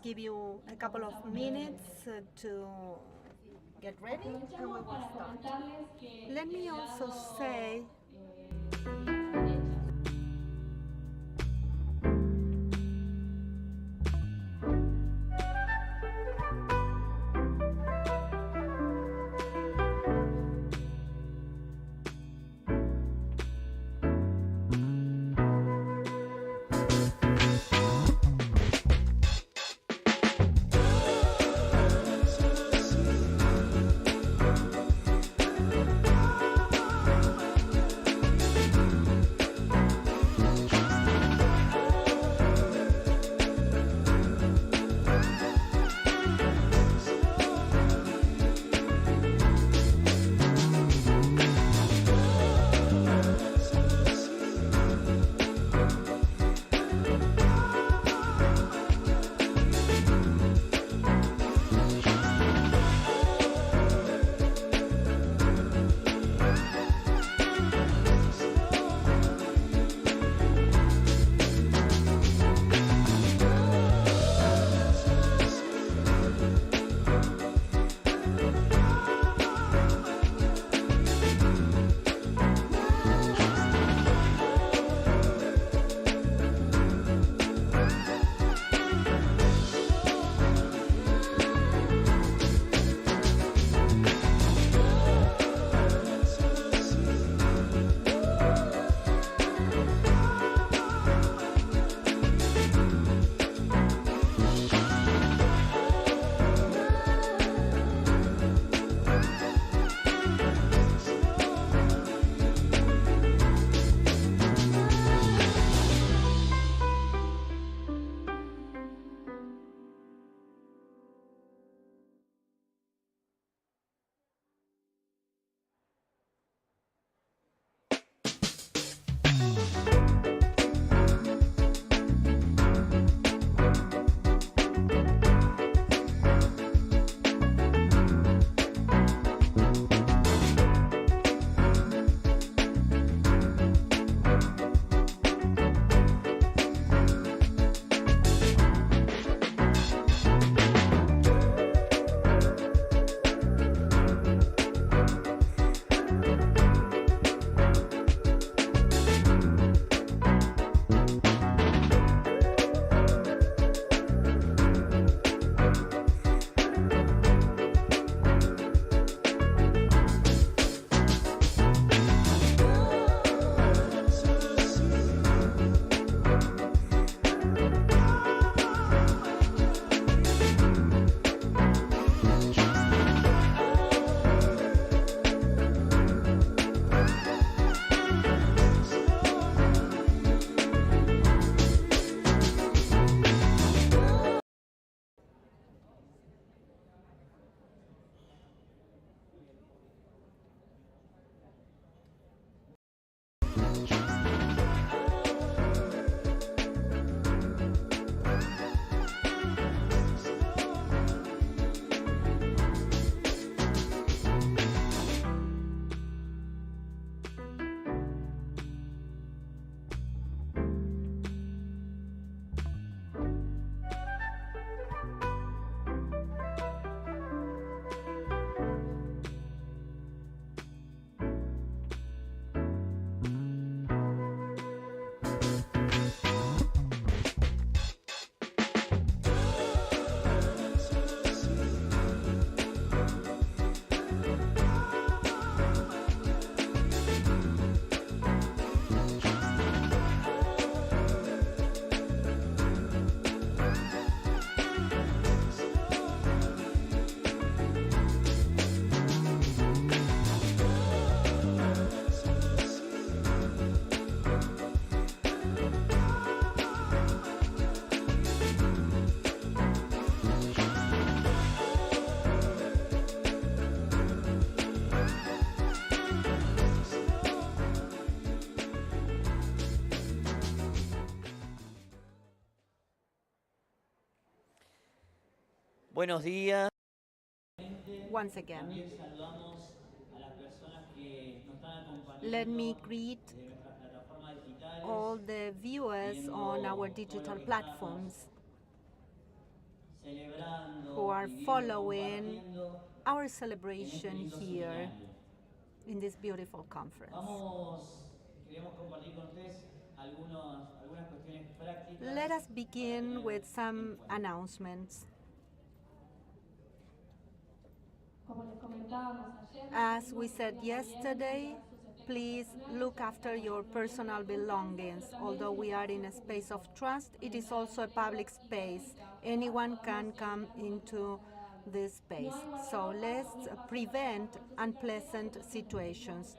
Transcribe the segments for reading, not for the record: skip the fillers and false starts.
give you a couple of minutes to get ready and we will start. Let me also say Buenos días. once again, let me greet all the viewers on our digital platforms. are following our celebration here in this beautiful conference. Let us begin with some announcements. As we said yesterday, please look after your personal belongings. Although we are in a space of trust, it is also a public space. Anyone can come into this space. So let's prevent unpleasant situations.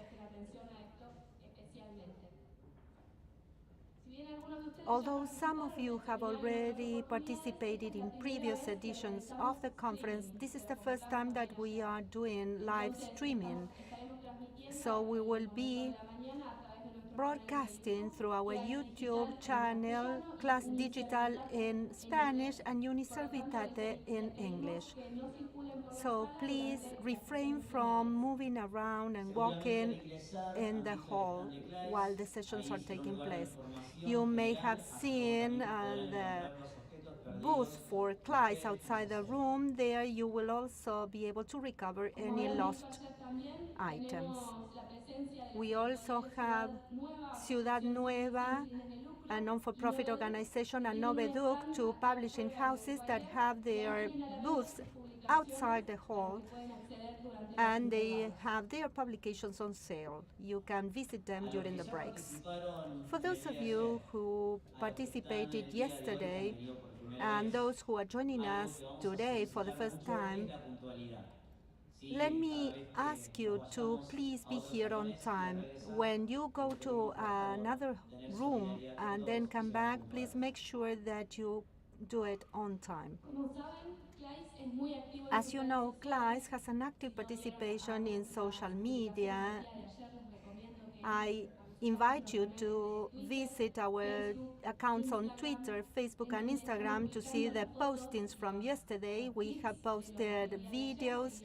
Although some of you have already participated in previous editions of the conference, this is the first time that we are doing live streaming. So we will be broadcasting through our YouTube channel, Class Digital in Spanish and Uniservitate in English. So please refrain from moving around and walking in the hall while the sessions are taking place. You may have seen the booth for CLAYSS outside the room. There you will also be able to recover any lost items. We also have Ciudad Nueva, a non-for-profit organization, and Noveduc, two publishing houses that have their booths outside the hall, and they have their publications on sale. You can visit them during the breaks. For those of you who participated yesterday and those who are joining us today for the first time, let me ask you to please be here on time. When you go to another room and then come back, please make sure that you do it on time. As you know, CLAYSS has an active participation in social media. I invite you to visit our accounts on Twitter, Facebook, and Instagram to see the postings from yesterday. We have posted videos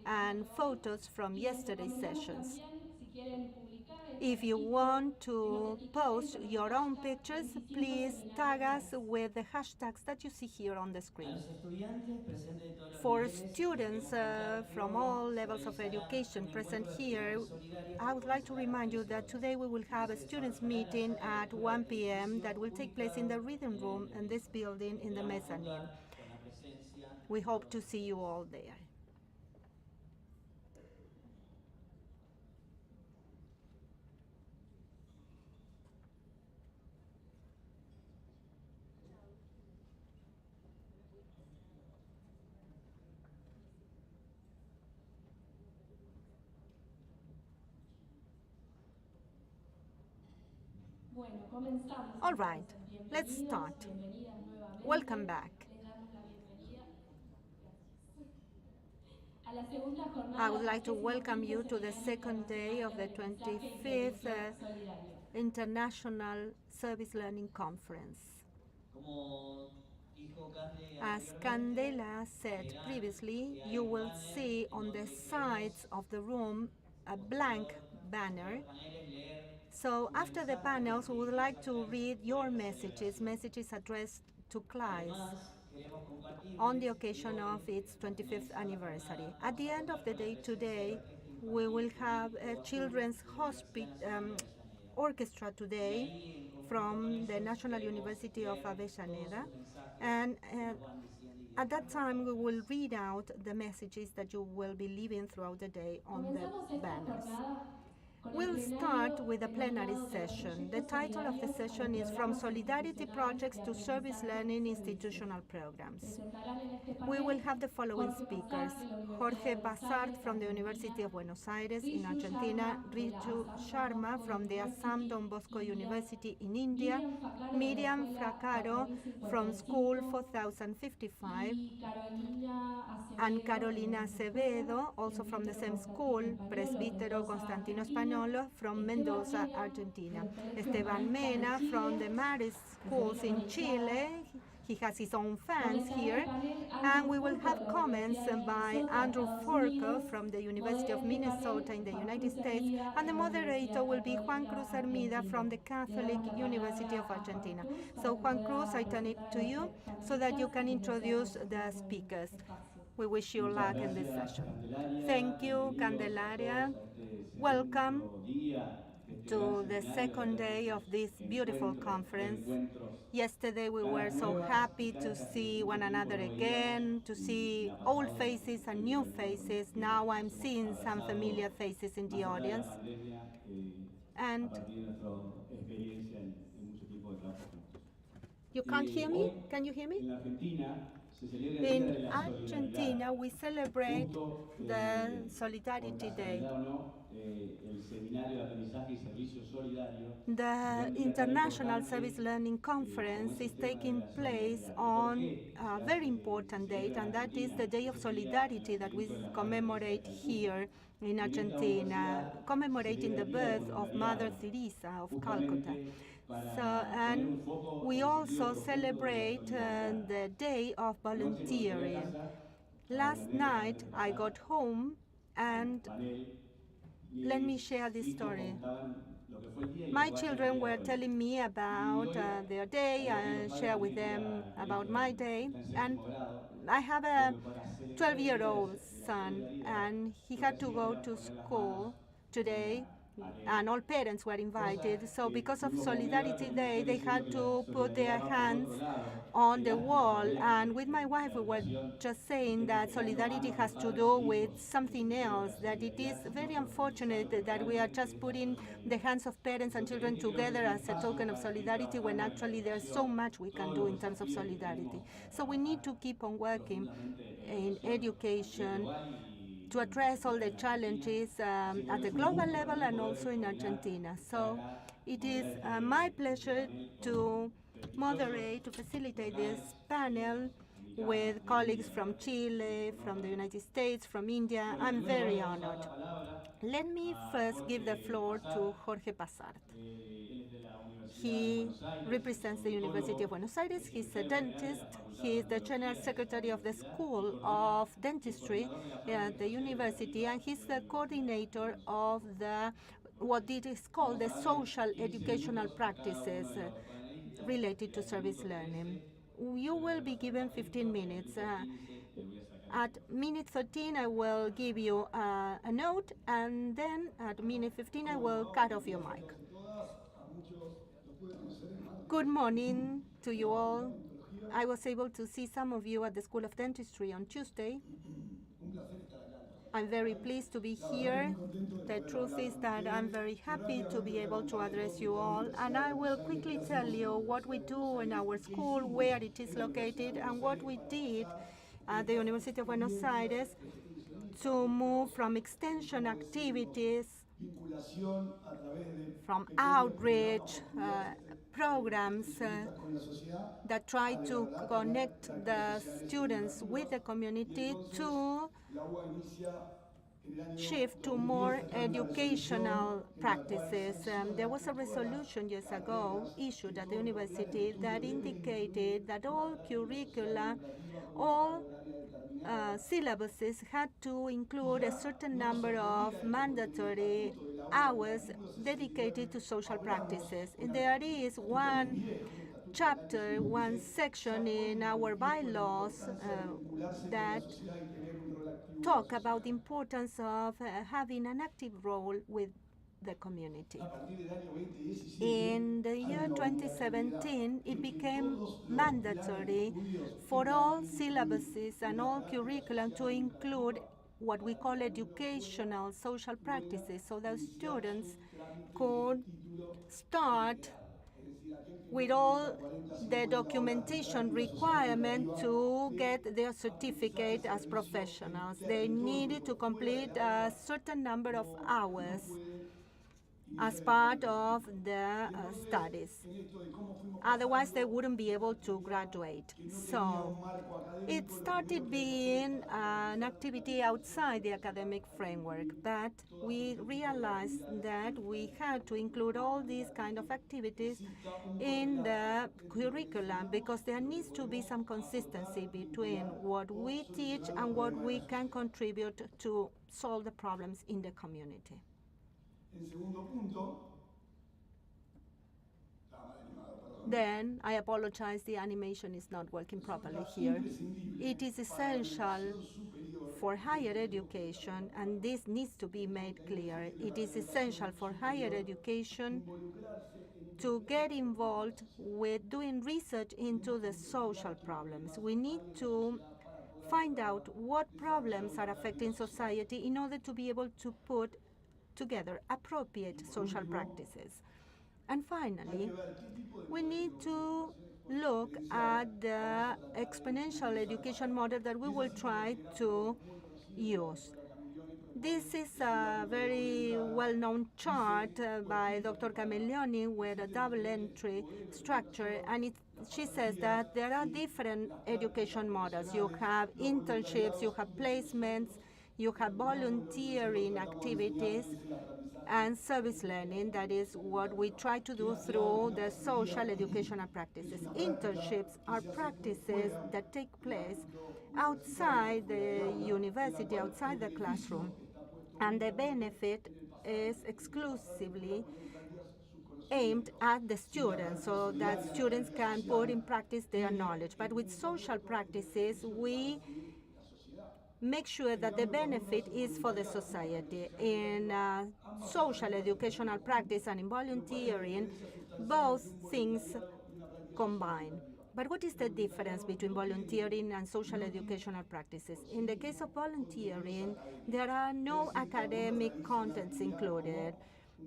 and photos from yesterday's sessions. If you want to post your own pictures, please tag us with the hashtags that you see here on the screen. For students from all levels of education present here, I would like to remind you that today we will have a students' meeting at 1 p.m. that will take place in the reading room in this building in the mezzanine. We hope to see you all there. All right, let's start. Welcome back. I would like to welcome you to the second day of the 25th International Service Learning Conference. As Candela said previously, you will see on the sides of the room a blank banner. So after the panels, we would like to read your messages addressed to CLAYSS on the occasion of its 25th anniversary. At the end of the day today, we will have a children's orchestra today from the National University of Avellaneda. And at that time, we will read out the messages that you will be leaving throughout the day on the banners. We'll start with a plenary session. The title of the session is From Solidarity Projects to Service Learning Institutional Programs. We will have the following speakers: Jorge Bassart from the University of Buenos Aires in Argentina, Riju Sharma from the Assam Don Bosco University in India, Miriam Fracaro from School 4055, and Carolina Acevedo, also from the same school, Presbítero Constantino Españolo from Mendoza, Argentina. Esteban Mena from the Maris schools in Chile. He has his own fans here. And we will have comments by Andrew Forco from the University of Minnesota in the United States. And the moderator will be Juan Cruz Armida from the Catholic University of Argentina. So Juan Cruz, I turn it to you so that you can introduce the speakers. We wish you Muchas luck in this gracias, session. Candelaria. Thank you, Bienvenidos a Candelaria. todos a este Welcome segundo día de este gran to the seminario, de second day of estos this beautiful encuentros, conference. reencuentros. Yesterday we were Caras so nuevas y happy to caras a que see mucho one tiempo another no veíamos again, to y see me ha old pasado, faces and estoy new viendo faces. que Now I'm nos hemos seeing some familiar abrazado faces in the más allá de la audience. pandemia a And partir de nuestra experiencia en mucho tiempo de trabajo juntos. you can't hear me? Hoy Can you hear me? en la Argentina se celebra el Día In de la Argentina, Solidaridad. we celebrate Justo the por Solidarity Day. casualidad o no, el seminario de aprendizaje y servicio solidario The fue un día tan International importante Service Learning como Conference es el is tema de taking la place solidaridad. ¿Y por on qué a se very hace, important se date, celebra en and that is Argentina the Day of ese día en Solidarity that we nacimiento de la Madre Teresa de commemorate Calcuta? here in Y en esta Argentina, universidad se commemorating celebra the el Día del birth of Mother Voluntariado, Teresa of Calcutta. justamente So, para poner and un foco we en el sentido also profundo de la celebrate solidaridad. the Day of Anoche cuando llegué a Volunteering. casa, estaba con la Last anécdota antes night de I pasar got home al and panel. let me Mis share this hijos story. contaban lo que fue el día y lo My que va a ser el children día de were hoy. telling me Y about hoy their day. hay dos I chicos padres share de un with hijo que them va al about colegio, my day. está en And séptimo grado, I have a porque para celebrar el día 12-year-old de la son, solidaridad, and he lo que had to hacían go era to poner las school manos en today, la and arena. all parents were Cosa invited. So que because of tuvimos como miedo Solidarity con mi Day, mujer they diciendo had que la to put their solidaridad va por hands otro lado. on Qué the lástima wall. todavía And with my que wife, la we were educación just saying estemos that esperando solidarity años de has to padres do e with hijos en que something se celebra else, la that it is solidaridad, sino very profundizando unfortunate lo that we are realmente just es la putting the solidaridad. hands of parents and children Entonces, creo que es together un as a espacio token of para seguir solidarity when trabajando en la actually there's so educación much we can todos do los in terms of desafíos que solidarity. tenemos para So we need trabajar to keep on working profundamente en in educación a nivel education global y to en address all particular the en Argentina. challenges Así que at bueno, the es un global gusto para level mí and poder also in coordinar, Argentina. estar So acá, it is moderar my este pleasure panel con to prestigiosos moderate, to facilitate this profesionales panel dominicanos, with de colleagues India, from Chile, con from the otras. United States, from India. Bueno, I'm primero very voy a pasar honored. la palabra Let me a first give the Jorge floor Passat. to Jorge Passart. Él es de la Universidad de He Buenos Aires, es represents the University of odontólogo, Buenos Aires. es He's a secretario general de dentist. la Facultad de He is the General Odontología de esa Secretary of the universidad y School coordina of y es Dentistry coordinador de la at the franja organización university, and he's educativa the de la universidad. coordinator of the what it is called the Vamos a darle social 15 educational minutos a cada practices uno de los panelistas related y to al service minuto learning. 13 You yo le voy will a be pasar given la 15 palabra y al minutes. minuto 15 le voy a sacar el At micrófono. minute 13, I will give you a note, and then at minute 15, I will cut off your mic. Good morning to you all. I was able to see some of you at the School of Dentistry on Tuesday. I'm very pleased to be here. The truth is that I'm very happy to be able to address you all, and I will quickly tell you what we do in our school, where it is located, and what we did at the University of Buenos Aires to move from extension activities, from outreach programs that try to connect the students with the community to shift to more educational practices. There was a resolution years ago issued at the university that indicated that all curricula, all syllabuses had to include a certain number of mandatory hours dedicated to social practices. And there is one chapter, one section in our bylaws that talk about the importance of having an active role with the community. In the year 2017, it became mandatory for all syllabuses and all curriculum to include what we call educational social practices, so that students could start with all the documentation requirement to get their certificate as professionals. They needed to complete a certain number of hours as part of the studies. Otherwise, they wouldn't be able to graduate. So it started being an activity outside the academic framework, but we realized that we had to include all these kind of activities in the curriculum because there needs to be some consistency between what we teach and what we can contribute to solve the problems in the community. En segundo punto, estaba mal animado, perdón. Then, I apologize, the animation is not working properly here. It is essential for higher education, and this needs to be made clear. It is essential for higher education to get involved with doing research into the social problems. We need to find out what problems are affecting society in order to be able to put together appropriate social practices. And finally, we need to look at the exponential education model that we will try to use. This is a very well-known chart by Dr. Camillioni with a double entry structure, and she says that there are different education models. You have internships, you have placements, you have volunteering activities, and service learning. That is what we try to do through the social educational practices. Internships are practices that take place outside the university, outside the classroom, and the benefit is exclusively aimed at the students so that students can put in practice their knowledge. But with social practices, we make sure that the benefit is for the society. In social educational practice and in volunteering, both things combine. But what is the difference between volunteering and social educational practices? In the case of volunteering, there are no academic contents included.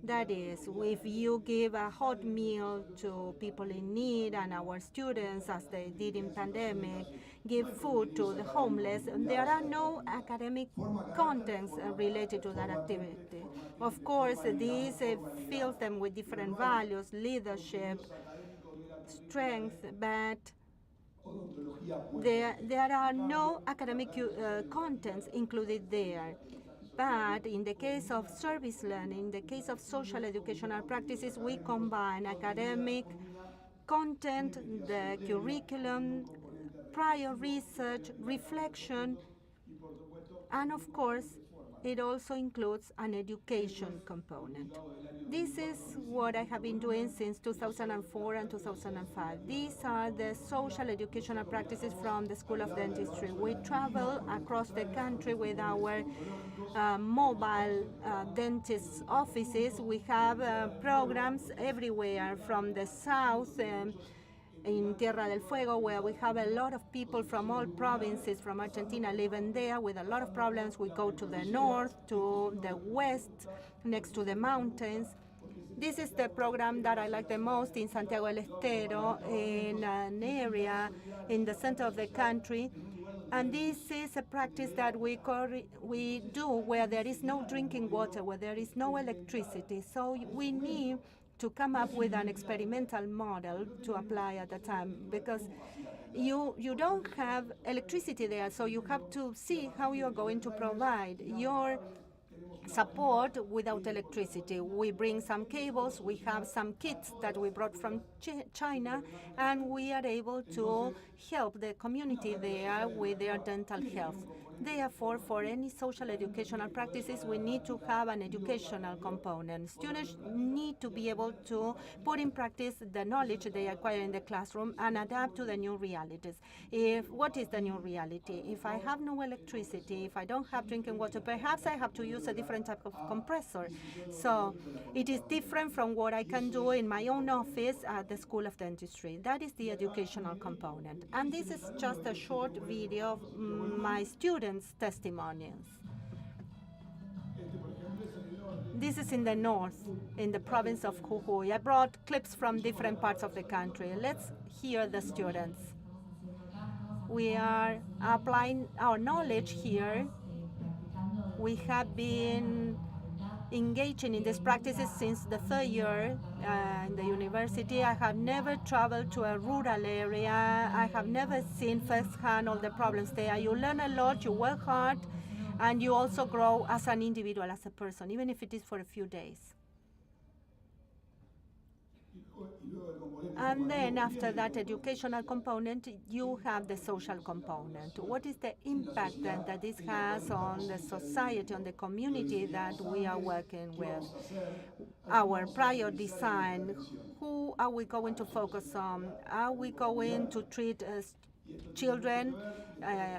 That is, if you give a hot meal to people in need, and our students, as they did in pandemic, give food to the homeless, there are no academic contents related to that activity. Of course, this fills them with different values, leadership, strength, but there are no academic contents included there. But in the case of service learning, in the case of social educational practices, we combine academic content, the curriculum, prior research, reflection, and of course, it also includes an education component. This is what I have been doing since 2004 and 2005. These are the social educational practices from the School of Dentistry. We travel across the country with our mobile dentist offices. We have programs everywhere from the south, in Tierra del Fuego, where we have a lot of people from all provinces from Argentina living there with a lot of problems. We go to the north, to the west, next to the mountains. This is the program that I like the most in Santiago del Estero, in an area in the center of the country. And this is a practice that we do where there is no drinking water, where there is no electricity. So we need to come up with an experimental model to apply at the time, because you don't have electricity there, so you have to see how you are going to provide your support without electricity. We bring some cables, we have some kits that we brought from China, and we are able to help the community there with their dental health. Therefore, for any social educational practices, we need to have an educational component. Students need to be able to put in practice the knowledge they acquire in the classroom and adapt to the new realities. What is the new reality? If I have no electricity, if I don't have drinking water, perhaps I have to use a different type of compressor. So it is different from what I can do in my own office at the School of Dentistry. That is the educational component. And this is just a short video of my students' testimonials. This is in the north, in the province of Jujuy. I brought clips from different parts of the country. Let's hear the students. We are applying our knowledge here. We have been engaging in these practices since the third year in the university. I have never traveled to a rural area. I have never seen firsthand all the problems there. You learn a lot, you work hard, and you also grow as an individual, as a person, even if it is for a few days. And then after that educational component, you have the social component. What is the impact that this has on the society, on the community that we are working with? Our prior design, who are we going to focus on? Are we going to treat children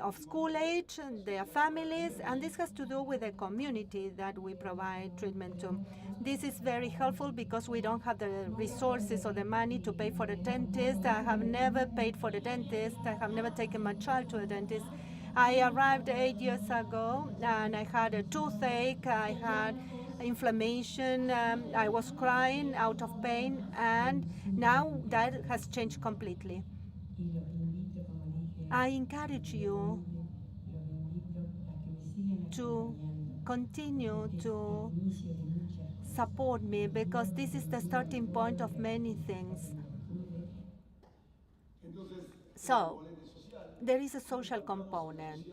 of school age, their families, and this has to do with the community that we provide treatment to. This is very helpful because we don't have the resources or the money to pay for a dentist. I have never paid for a dentist. I have never taken my child to a dentist. I arrived 8 years ago and I had a toothache, I had inflammation, I was crying out of pain, and now that has changed completely. I encourage you to continue to support me because this is the starting point of many things. So, there is a social component.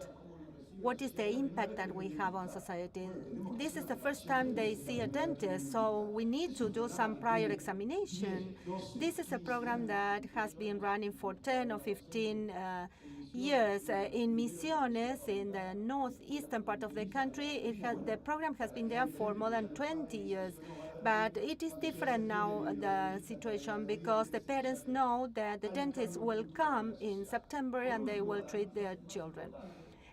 What is the impact that we have on society? This is the first time they see a dentist, so we need to do some prior examination. This is a program that has been running for 10 or 15 years. In Misiones, in the northeastern part of the country, the program has been there for more than 20 years. But it is different now, the situation, because the parents know that the dentist will come in September and they will treat their children.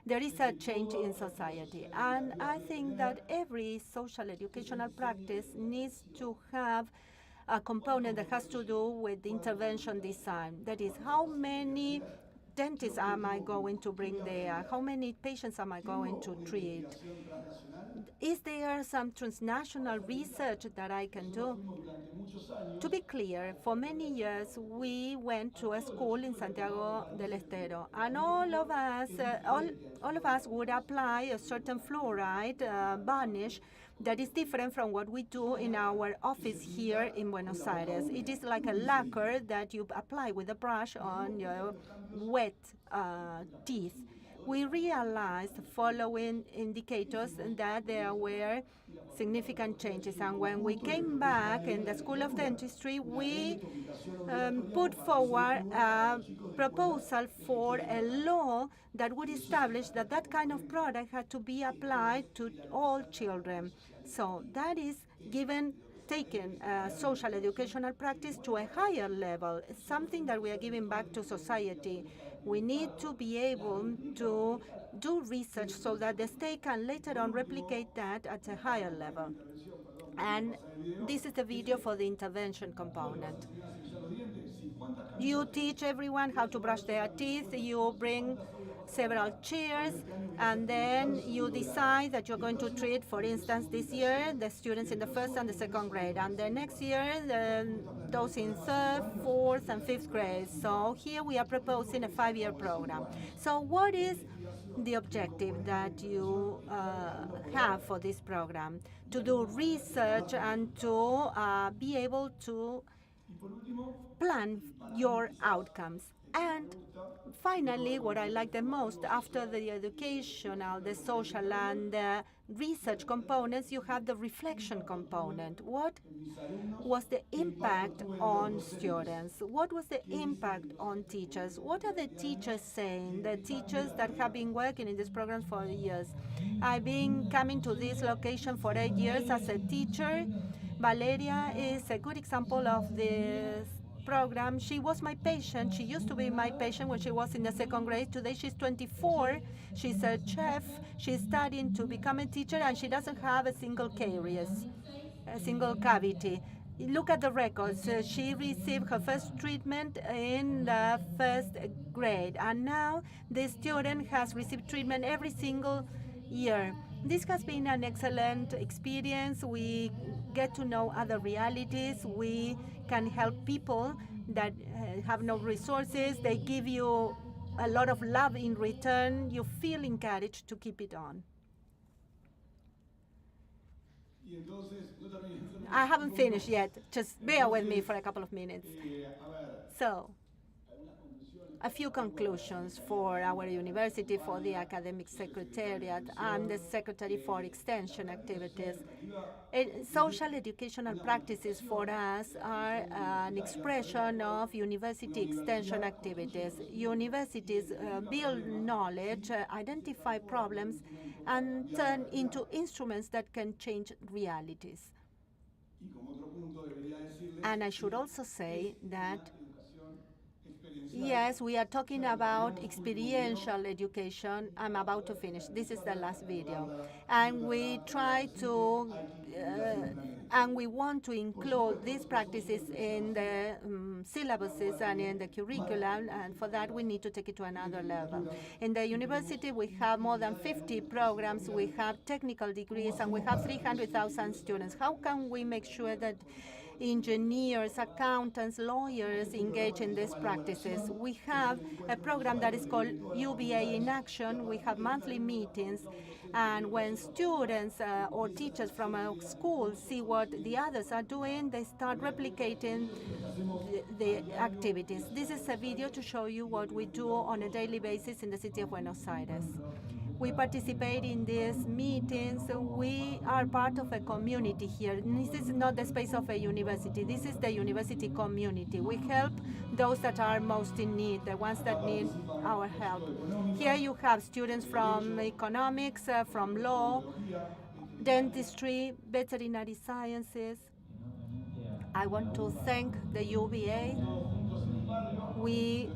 There is a change in society, and I think that every social educational practice needs to have a component that has to do with intervention design. That is, how many dentists am I going to bring there? How many patients am I going to treat? Is there some transnational research that I can do? To be clear, for many years we went to a school in Santiago del Estero, and all of us would apply a certain fluoride varnish that is different from what we do in our office here in Buenos Aires. It is like a lacquer that you apply with a brush on your wet teeth. We realized, following indicators, that there were significant changes. And when we came back in the School of Dentistry, we put forward a proposal for a law that would establish that that kind of product had to be applied to all children. So that is taken social educational practice to a higher level. It's something that we are giving back to society. We need to be able to do research so that the state can later on replicate that at a higher level. And this is the video for the intervention component. You teach everyone how to brush their teeth. You bring several chairs, and then you decide that you're going to treat, for instance, this year, the students in the first and the second grade, and the next year, those in third, fourth, and fifth grade. So here we are proposing a 5-year program. So what is the objective that you have for this program? To do research and to be able to plan your outcomes. And finally, what I like the most, after the educational, the social, and the research components, you have the reflection component. What was the impact on students? What was the impact on teachers? What are the teachers saying, the teachers that have been working in this program for years? I've been coming to this location for 8 years as a teacher. Valeria is a good example of this program. She was my patient. She used to be my patient when she was in the second grade. Today she's 24. She's a chef. She's studying to become a teacher, and she doesn't have a single caries, a single cavity. Look at the records. She received her first treatment in the first grade, and now the student has received treatment every single year. This has been an excellent experience. We get to know other realities. We can help people that have no resources. They give you a lot of love in return. You feel encouraged to keep it on. I haven't finished yet. Just bear with me for a couple of minutes. So, a few conclusions for our university, for the academic secretariat, and the secretary for extension activities. Social educational practices for us are an expression of university extension activities. Universities build knowledge, identify problems, and turn into instruments that can change realities. And I should also say that yes, we are talking about experiential education. I'm about to finish. This is the last video. And we try to, and we want to include these practices in the syllabuses and in the curriculum, and for that we need to take it to another level. In the university, we have more than 50 programs, we have technical degrees, and we have 300,000 students. How can we make sure that engineers, accountants, lawyers engage in these practices? We have a program that is called UBA in Action. We have monthly meetings, and when students or teachers from a school see what the others are doing, they start replicating the activities. This is a video to show you what we do on a daily basis in the city of Buenos Aires. We participate in these meetings. We are part of a community here. This is not the space of a university. This is the university community. We help those that are most in need, the ones that need our help. Here you have students from economics, from law, dentistry, veterinary sciences. I want to thank the UBA. We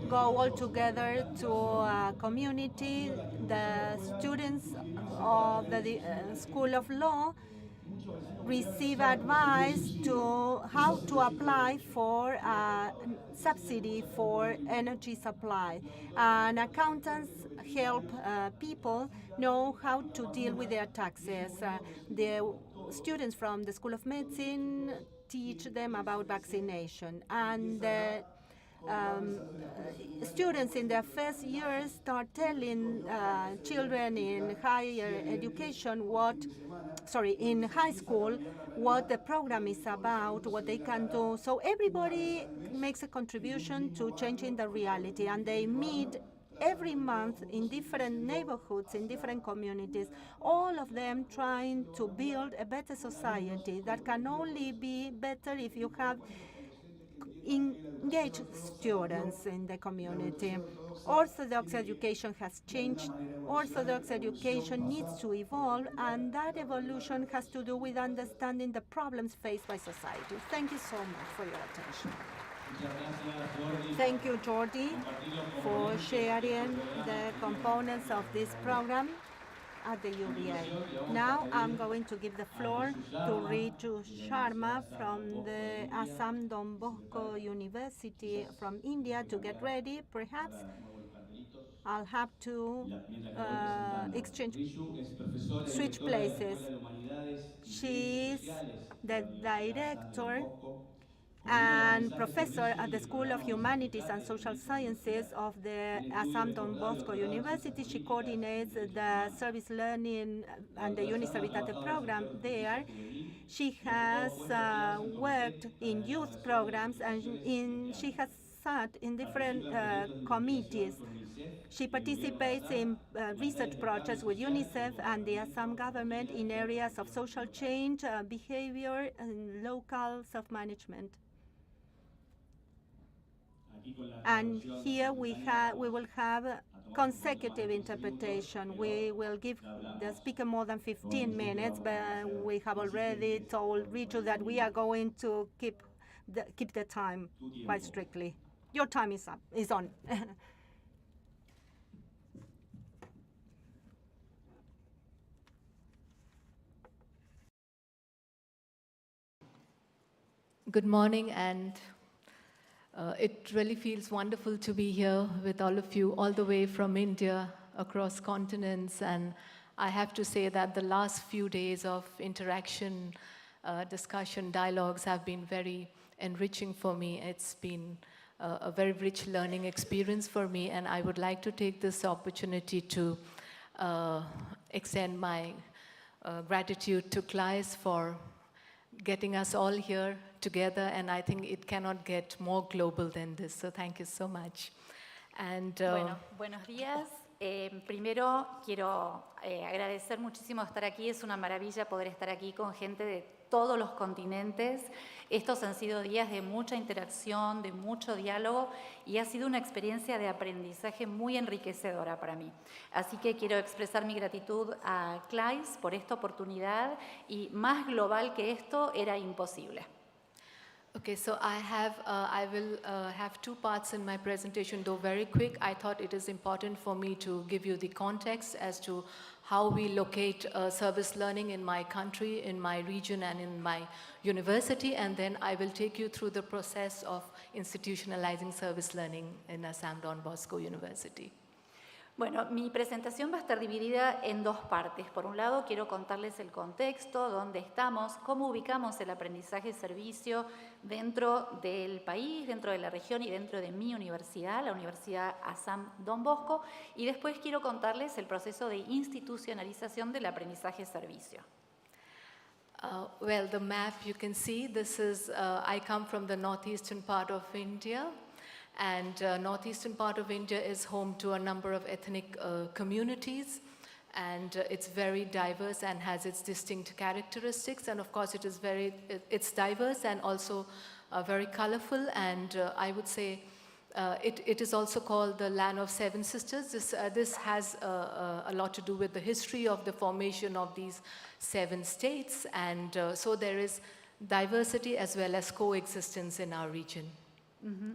go all together to a community. The students of the School of Law receive advice to how to apply for a subsidy for energy supply. And accountants help people know how to deal with their taxes. The students from the School of Medicine teach them about vaccination. And students in their first year start telling children in higher education in high school, what the program is about, what they can do. So everybody makes a contribution to changing the reality, and they meet every month in different neighborhoods, in different communities, all of them trying to build a better society that can only be better if you have engage students in the community. Orthodox education has changed. Orthodox education needs to evolve, and that evolution has to do with understanding the problems faced by society. Thank you so much for your attention. Thank you, Jordi, for sharing the components of this program at the UBA. Now I'm going to give the floor to Riju Sharma from the Assam Don Bosco University from India to get ready. Perhaps I'll have to switch places. She is the director and professor at the School of Humanities and Social Sciences of the Assam Don Bosco University. She coordinates the service learning and the Universidad program there. She has worked in youth programs, and she has sat in different committees. She participates in research projects with UNICEF and the Assam government in areas of social change, behavior, and local self-management. And here we will have consecutive interpretation. We will give the speaker more than 15 minutes, but we have already told Riju that we are going to keep the time quite strictly. Your time is on. Good morning, and it really feels wonderful to be here with all of you, all the way from India, across continents. And I have to say that the last few days of interaction, discussion, dialogues have been very enriching for me. It's been a very rich learning experience for me, and I would like to take this opportunity to extend my gratitude to CLAYSS for getting us all here together, and I think it cannot get more global than this, so thank you so much. And Bueno, buenos días. Primero quiero agradecer muchísimo estar aquí. Es una maravilla poder estar aquí con gente de todos los continentes. Estos han sido días de mucha interacción, de mucho diálogo y ha sido una experiencia de aprendizaje muy enriquecedora para mí. Así que quiero expresar mi gratitud a CLAYSS por esta oportunidad y más global que esto era imposible. Okay, so I will have two parts in my presentation, though very quick. I thought it is important for me to give you the context as to how we locate service learning in my country, in my region, and in my university, and then I will take you through the process of institutionalizing service learning in Assam Don Bosco University. Bueno, mi presentación va a estar dividida en dos partes. Por un lado, quiero contarles el contexto, dónde estamos, cómo ubicamos el aprendizaje y servicio dentro del país, dentro de la región y dentro de mi universidad, la Universidad Assam Don Bosco, y después quiero contarles el proceso de institucionalización del aprendizaje y servicio. Well, the map you can see, this is, I come from the northeastern part of India. And northeastern part of India is home to a number of ethnic communities, and it's very diverse and has its distinct characteristics. And of course, it's diverse and also very colorful. And I would say it is also called the Land of Seven Sisters. This has a lot to do with the history of the formation of these 7 states, and so there is diversity as well as coexistence in our region. Mm-hmm.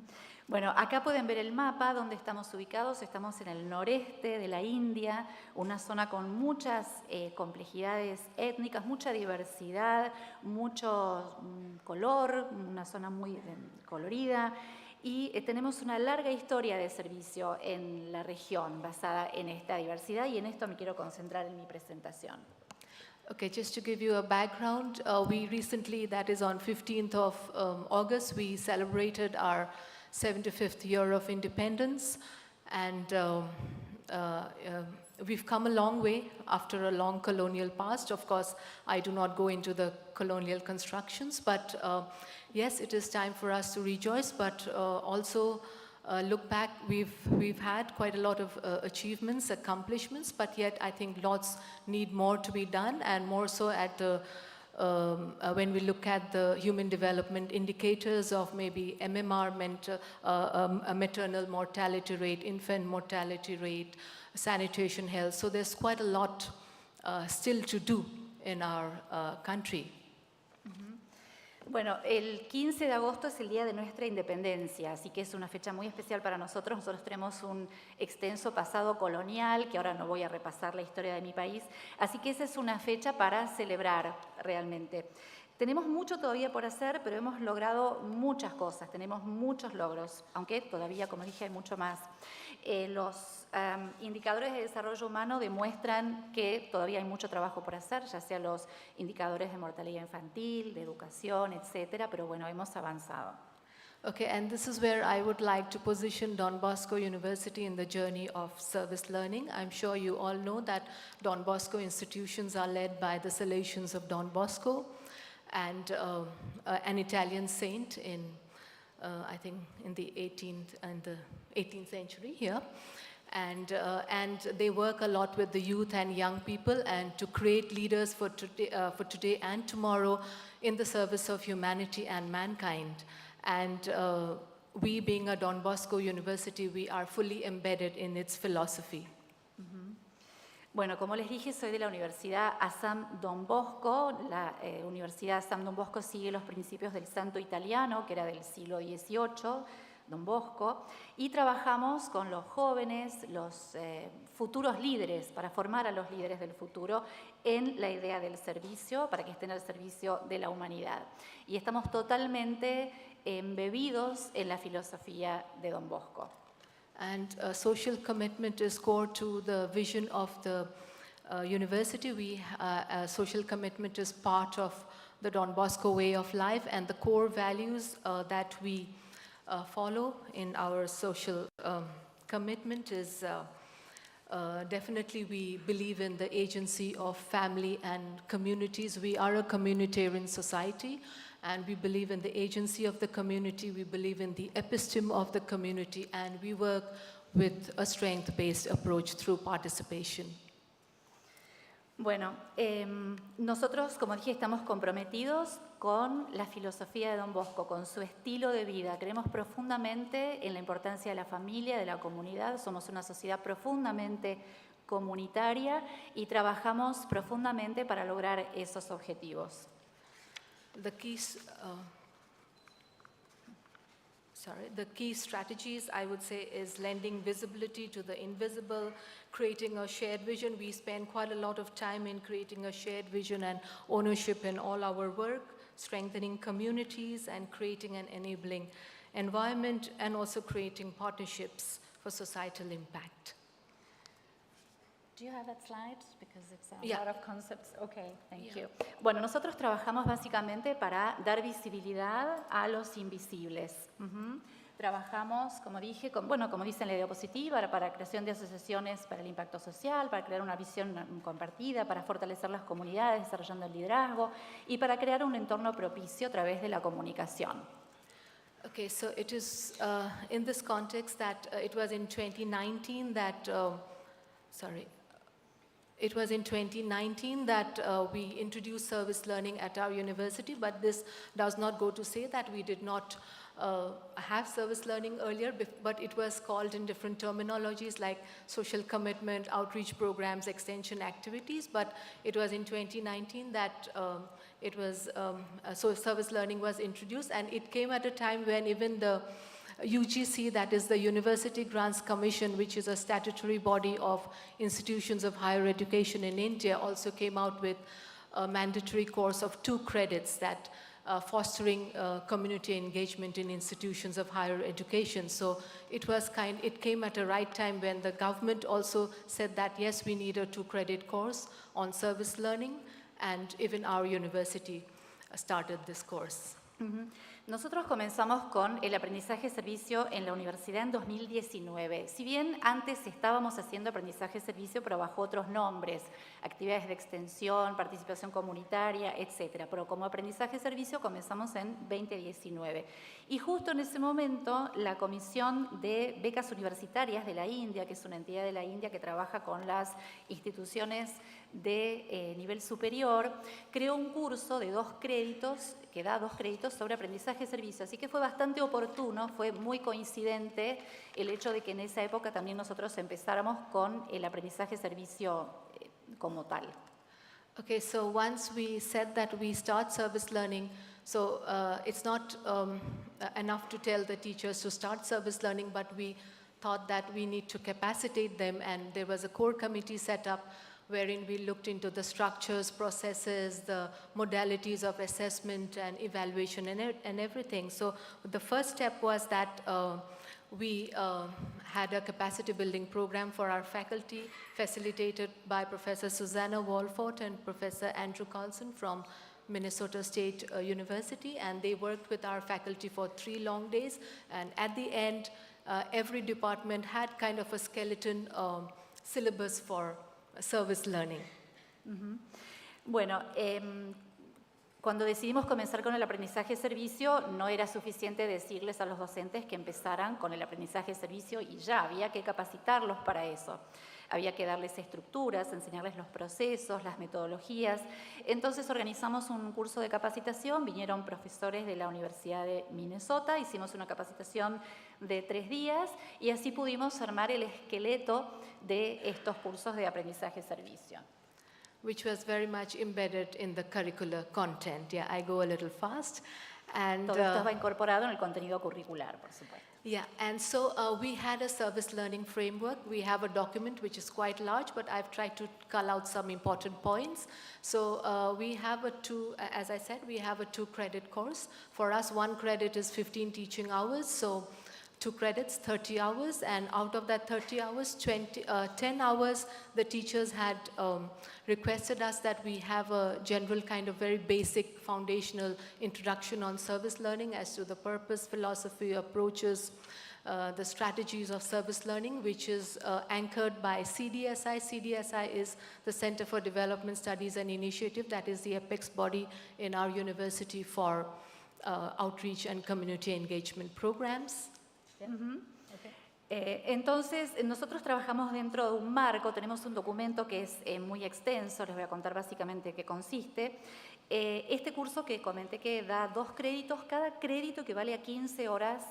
Bueno, acá pueden ver el mapa donde estamos ubicados. Estamos en el noreste de la India, una zona con muchas complejidades étnicas, mucha diversidad, mucho color, una zona muy colorida. Y tenemos una larga historia de servicio en la región basada en esta diversidad y en esto me quiero concentrar en mi presentación. Okay, just to give you a background, we recently, that is on 15th of August, we celebrated our 75th year of independence, and we've come a long way after a long colonial past. Of course, I do not go into the colonial constructions, but yes, it is time for us to rejoice, but also look back. We've had quite a lot of achievements, accomplishments, but yet I think lots need more to be done, and more so at the when we look at the human development indicators of maybe MMR, maternal mortality rate, infant mortality rate, sanitation health. So there's quite a lot still to do in our country. Bueno, el 15 de agosto es el día de nuestra independencia, así que es una fecha muy especial para nosotros. Nosotros tenemos un extenso pasado colonial, que ahora no voy a repasar la historia de mi país, así que esa es una fecha para celebrar realmente. Tenemos mucho todavía por hacer, pero hemos logrado muchas cosas, tenemos muchos logros, aunque todavía, como dije, hay mucho más. Los indicadores de desarrollo humano demuestran que todavía hay mucho trabajo por hacer, ya sea los indicadores de mortalidad infantil, de educación, etcétera, pero bueno, hemos avanzado. Okay, and this is where I would like to position Don Bosco University in the journey of service learning. I'm sure you all know that Don Bosco institutions are led by the Salesians of Don Bosco, and an Italian saint in, I think, in the 18th century here. And they work a lot with the youth and young people, and to create leaders for today and tomorrow in the service of humanity and mankind. And we, being a Don Bosco University, we are fully embedded in its philosophy. Bueno, como les dije, soy de la Universidad Assam Don Bosco. La Universidad Assam Don Bosco sigue los principios del santo italiano, que era del siglo XVIII, Don Bosco, y trabajamos con los jóvenes, los futuros líderes, para formar a los líderes del futuro en la idea del servicio, para que estén al servicio de la humanidad. Y estamos totalmente embebidos en la filosofía de Don Bosco. And social commitment is core to the vision of the university. Social commitment is part of the Don Bosco way of life, and the core values that we follow in our social commitment is definitely we believe in the agency of family and communities. We are a communitarian society, and we believe in the agency of the community. We believe in the episteme of the community, and we work with a strength-based approach through participation. Bueno, nosotros, como dije, estamos comprometidos con la filosofía de Don Bosco, con su estilo de vida. Creemos profundamente en la importancia de la familia, de la comunidad. Somos una sociedad profundamente comunitaria y trabajamos profundamente para lograr esos objetivos. The key strategies, I would say, is lending visibility to the invisible, creating a shared vision. We spend quite a lot of time in creating a shared vision and ownership in all our work, strengthening communities and creating an enabling environment, and also creating partnerships for societal impact. Do you have that slide? Because it's a Yeah. lot of concepts. Okay, thank you. Bueno, nosotros trabajamos básicamente para dar visibilidad a los invisibles. Trabajamos, como dije, como dice en la diapositiva, para creación de asociaciones para el impacto social, para crear una visión compartida, para fortalecer las comunidades, desarrollando el liderazgo y para crear un entorno propicio a través de la comunicación. Okay, so it is in this context that it was in 2019 that, It was in 2019 that we introduced service learning at our university, but this does not go to say that we did not have service learning earlier, but it was called in different terminologies like social commitment, outreach programs, extension activities, but it was in 2019 that so service learning was introduced, and it came at a time when even the UGC, that is the University Grants Commission, which is a statutory body of institutions of higher education in India, also came out with a mandatory course of 2 credits that fostering community engagement in institutions of higher education. So it came at a right time when the government also said that yes, we need a 2-credit course on service learning, and even our university started this course. Nosotros comenzamos con el aprendizaje-servicio en la universidad en 2019. Si bien antes estábamos haciendo aprendizaje-servicio, pero bajo otros nombres, actividades de extensión, participación comunitaria, etc. Pero como aprendizaje-servicio comenzamos en 2019. Y justo en ese momento, la Comisión de Becas Universitarias de la India, que es una entidad de la India que trabaja con las instituciones de nivel superior, creó un curso de 2 créditos, que da 2 créditos sobre aprendizaje-servicio. Así que fue bastante oportuno, fue muy coincidente el hecho de que en esa época también nosotros empezáramos con el aprendizaje-servicio como tal. Okay, so once we said that we start service learning, so it's not enough to tell the teachers to start service learning, but we thought that we need to capacitate them, and there was a core committee set up wherein we looked into the structures, processes, the modalities of assessment and evaluation and everything. So the first step was that we had a capacity building program for our faculty, facilitated by Professor Susanna Walford and Professor Andrew Carlson from Minnesota State University, and they worked with our faculty for 3 long days, and at the end, every department had kind of a skeleton syllabus for service learning. Bueno, cuando decidimos comenzar con el aprendizaje-servicio, no era suficiente decirles a los docentes que empezaran con el aprendizaje-servicio y ya, había que capacitarlos para eso. Había que darles estructuras, enseñarles los procesos, las metodologías. Entonces organizamos un curso de capacitación, vinieron profesores de la Universidad de Minnesota, hicimos una capacitación de 3 días y así pudimos armar el esqueleto de estos cursos de aprendizaje-servicio. Which was very much embedded in the curricular content. Yeah, I go a little fast. And, todo esto va incorporado en el contenido curricular, por supuesto. Yeah, and so we had a service learning framework. We have a document which is quite large, but I've tried to cull out some important points. So we have as I said, we have a 2-credit course. For us, 1 credit is 15 teaching hours, so 2 credits, 30 hours, and out of that 30 hours, 10 hours, the teachers had requested us that we have a general kind of very basic foundational introduction on service learning as to the purpose, philosophy, approaches, the strategies of service learning, which is anchored by CDSI. CDSI is the Center for Development Studies and Initiative, that is the apex body in our university for outreach and community engagement programs. Okay. Entonces, nosotros trabajamos dentro de un marco, tenemos un documento que es muy extenso, les voy a contar básicamente qué consiste. Este curso que comenté que da 2 créditos, cada crédito equivale a 15 horas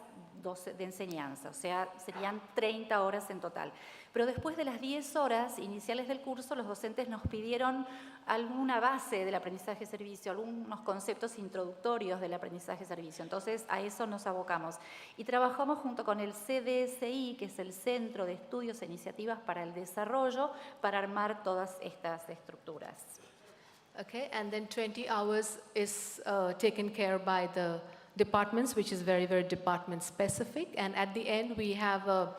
de enseñanza, o sea, serían 30 horas en total. Pero después de las 10 horas iniciales del curso, los docentes nos pidieron alguna base del aprendizaje-servicio, algunos conceptos introductorios del aprendizaje-servicio. Entonces, a eso nos abocamos. Y trabajamos junto con el CDSI, que es el Centro de Estudios e Iniciativas para el Desarrollo, para armar todas estas estructuras. Okay, and then 20 hours is taken care by the departments, which is very, very department specific. And at the end, we have a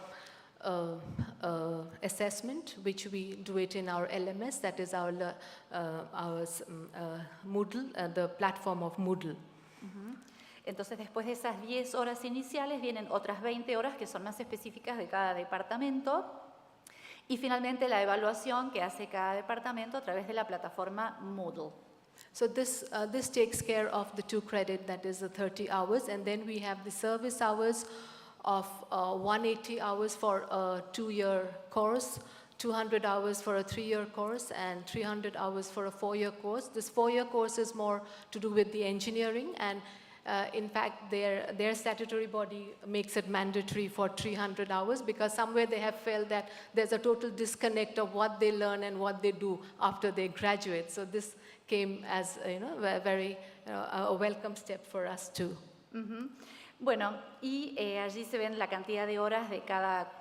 assessment, which we do it in our LMS, that is our Moodle, the platform of Moodle. Entonces, después de esas 10 horas iniciales, vienen otras 20 horas que son más específicas de cada departamento. Y finalmente, la evaluación que hace cada departamento a través de la plataforma Moodle. So this takes care of the 2 credit, that is the 30 hours, and then we have the service hours of 180 hours for a 2-year course, 200 hours for a 3-year course, and 300 hours for a 4-year course. This 4-year course is more to do with the engineering, and in fact, their statutory body makes it mandatory for 300 hours because somewhere they have felt that there's a total disconnect of what they learn and what they do after they graduate. So this came as a very a welcome step for us too. Bueno, y allí se ven la cantidad de horas de cada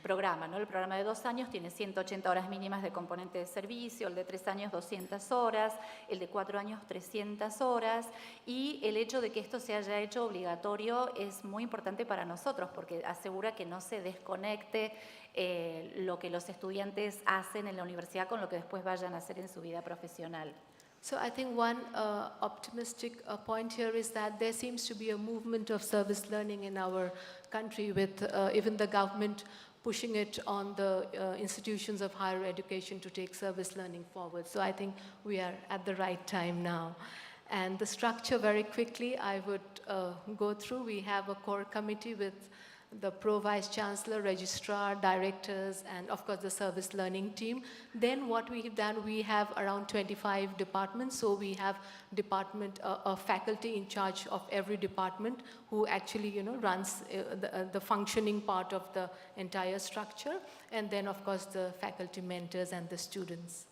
programa, ¿no? El programa de 2 años tiene 180 horas mínimas de componente de servicio, el de 3 años 200 horas, el de 4 años 300 horas, y el hecho de que esto se haya hecho obligatorio es muy importante para nosotros porque asegura que no se desconecte lo que los estudiantes hacen en la universidad con lo que después vayan a hacer en su vida profesional. So I think one optimistic point here is that there seems to be a movement of service learning in our country with even the government pushing it on the institutions of higher education to take service learning forward. So I think we are at the right time now. And the structure, very quickly, I would go through. We have a core committee with the Pro Vice Chancellor, Registrar, Directors, and of course the Service Learning team. Then what we have done, we have around 25 departments. So we have a faculty in charge of every department who actually runs the functioning part of the entire structure. And then of course the faculty mentors and the students.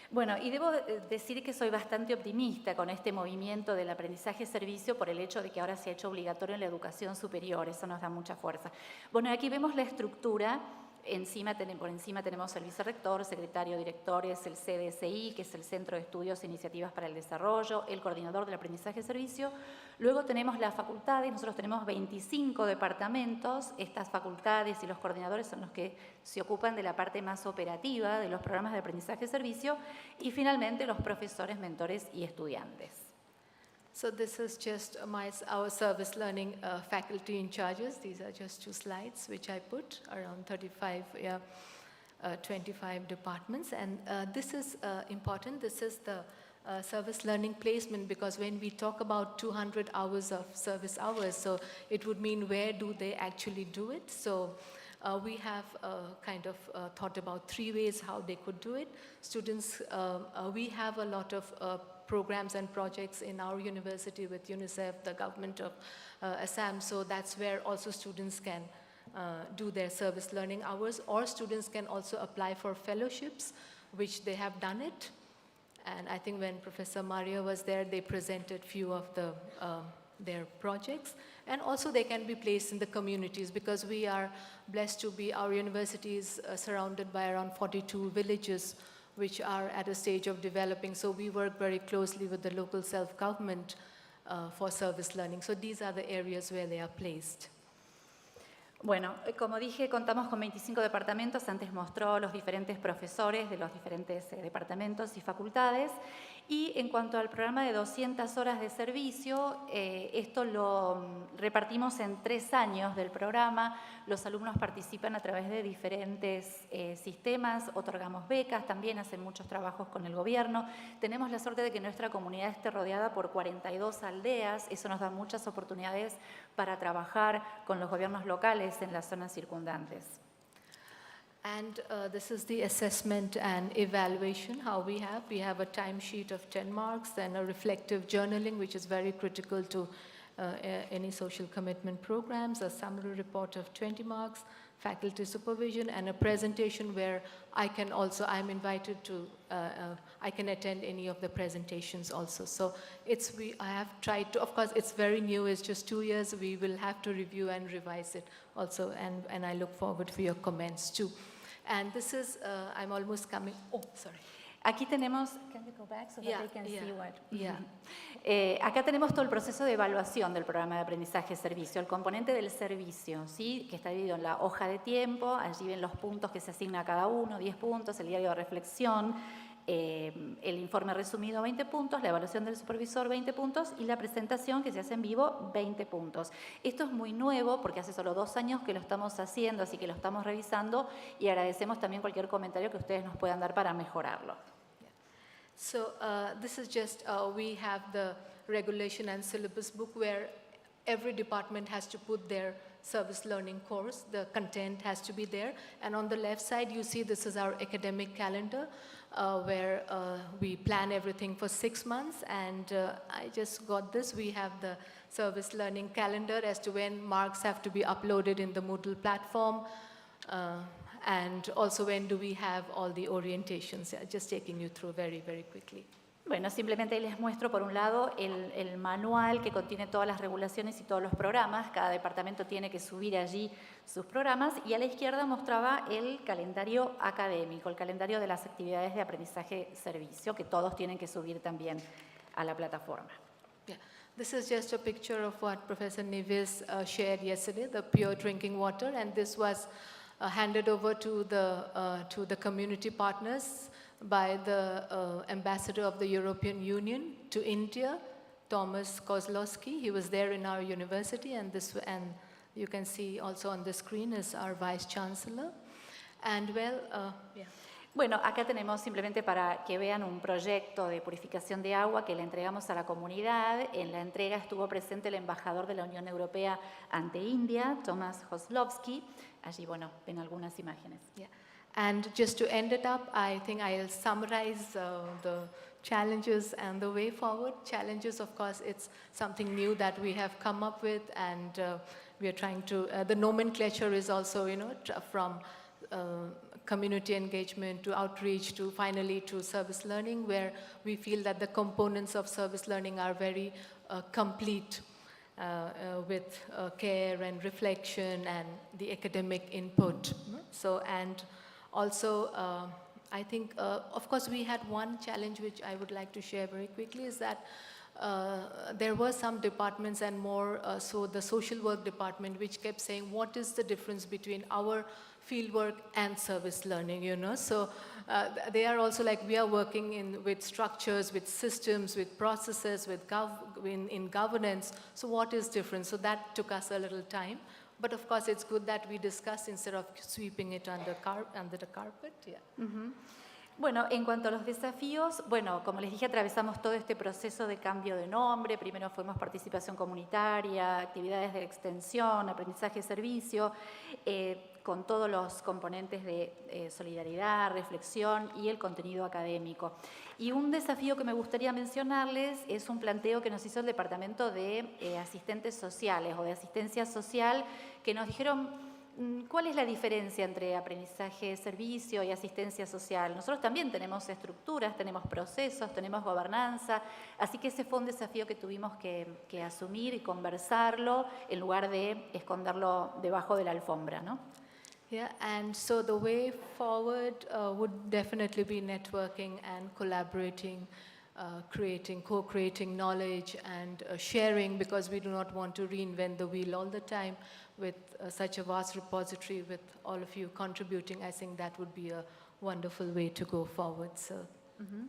Bueno, y debo decir que soy bastante optimista con este movimiento del aprendizaje-servicio por el hecho de que ahora se ha hecho obligatorio en la educación superior, eso nos da mucha fuerza. Bueno, aquí vemos la estructura, por encima tenemos el vicerrector, secretario, directores, el CDSI, que es el Centro de Estudios e Iniciativas para el Desarrollo, el coordinador del aprendizaje-servicio. Luego tenemos las facultades, nosotros tenemos 25 departamentos, estas facultades y los coordinadores son los que se ocupan de la parte más operativa de los programas de aprendizaje-servicio y finalmente los profesores, mentores y estudiantes. So this is just our service learning faculty in charges. These are just 2 slides which I put around 25 departments. And this is important. This is the service learning placement because when we talk about 200 hours of service hours, so it would mean where do they actually do it? So we have kind of thought about 3 ways how they could do it. Students, we have a lot of programs and projects in our university with UNICEF, the government of Assam, so that's where also students can do their service learning hours, or students can also apply for fellowships, which they have done it. And I think when Professor Maria was there, they presented few of their projects. And also they can be placed in the communities because we are blessed to be, our university is surrounded by around 42 villages which are at a stage of developing. So we work very closely with the local self-government for service learning. So these are the areas where they are placed. Bueno, como dije, contamos con 25 departamentos. Antes mostró los diferentes profesores de los diferentes departamentos y facultades. Y en cuanto al programa de 200 horas de servicio, esto lo repartimos en 3 años del programa Los alumnos participan a través de diferentes sistemas, otorgamos becas, también hacen muchos trabajos con el gobierno. Tenemos la suerte de que nuestra comunidad esté rodeada por 42 aldeas, eso nos da muchas oportunidades para trabajar con los gobiernos locales en las zonas circundantes. And this is the assessment and evaluation, how we have a timesheet of 10 marks, then a reflective journaling, which is very critical to any social commitment programs, a summary report of 20 marks, faculty supervision, and a presentation where I'm invited to, I can attend any of the presentations also. So I have tried to, of course it's very new, it's just 2 years, we will have to review and revise it also, and I look forward for your comments too. And this is, I'm almost coming, oh, sorry. Aquí tenemos, can you go back so that Yeah, they can yeah, see what? yeah. Acá tenemos todo el proceso de evaluación del programa de aprendizaje-servicio, el componente del servicio, ¿sí? Que está dividido en la hoja de tiempo, allí ven los puntos que se asigna a cada uno, 10 puntos, el diario de reflexión, el informe resumido 20 puntos, la evaluación del supervisor 20 puntos y la presentación que se hace en vivo 20 puntos. Esto es muy nuevo porque hace solo 2 años que lo estamos haciendo, así que lo estamos revisando y agradecemos también cualquier comentario que ustedes nos puedan dar para mejorarlo. So this is just, we have the regulation and syllabus book where every department has to put their service learning course, the content has to be there. And on the left side, you see this is our academic calendar where we plan everything for 6 months. And I just got this, we have the service learning calendar as to when marks have to be uploaded in the Moodle platform. And also when do we have all the orientations, just taking you through very, very quickly. Bueno, simplemente les muestro por un lado el manual que contiene todas las regulaciones y todos los programas. Cada departamento tiene que subir allí sus programas y a la izquierda mostraba el calendario académico, el calendario de las actividades de aprendizaje-servicio que todos tienen que subir también a la plataforma. Yeah. This is just a picture of what Professor Neves shared yesterday, the pure drinking water, and this was handed over to the community partners by the ambassador of the European Union to India, Thomas Kozlowski. He was there in our university, and you can see also on the screen is our vice chancellor. And yeah. Bueno, acá tenemos simplemente para que vean un proyecto de purificación de agua que le entregamos a la comunidad. En la entrega estuvo presente el embajador de la Unión Europea ante India, Thomas Kozlowski. Allí, bueno, ven algunas imágenes. Yeah. And just to end it up, I think I'll summarize the challenges and the way forward. Challenges, of course, it's something new that we have come up with, and we are trying to, the nomenclature is also, from community engagement to outreach to finally to service learning, where we feel that the components of service learning are very complete with care and reflection and the academic input. So, and also, I think, of course, we had one challenge which I would like to share very quickly is that there were some departments and more so the social work department which kept saying, what is the difference between our fieldwork and service learning, So they are also like, we are working with structures, with systems, with processes, in governance. So what is different? So that took us a little time. But of course, it's good that we discuss instead of sweeping it under the carpet. Yeah. Mm-hmm. Bueno, en cuanto a los desafíos, bueno, como les dije, atravesamos todo este proceso de cambio de nombre. Primero fuimos participación comunitaria, actividades de extensión, aprendizaje, servicio, con todos los componentes de solidaridad, reflexión y el contenido académico. Y un desafío que me gustaría mencionarles es un planteo que nos hizo el Departamento de Asistentes Sociales o de Asistencia Social, que nos dijeron, ¿cuál es la diferencia entre aprendizaje, servicio y asistencia social? Nosotros también tenemos estructuras, tenemos procesos, tenemos gobernanza, así que ese fue un desafío que tuvimos que asumir y conversarlo en lugar de esconderlo debajo de la alfombra, ¿no? Yeah, and so the way forward would definitely be networking and collaborating, co-creating knowledge and sharing, because we do not want to reinvent the wheel all the time with such a vast repository with all of you contributing. I think that would be a wonderful way to go forward. So. Uh-huh.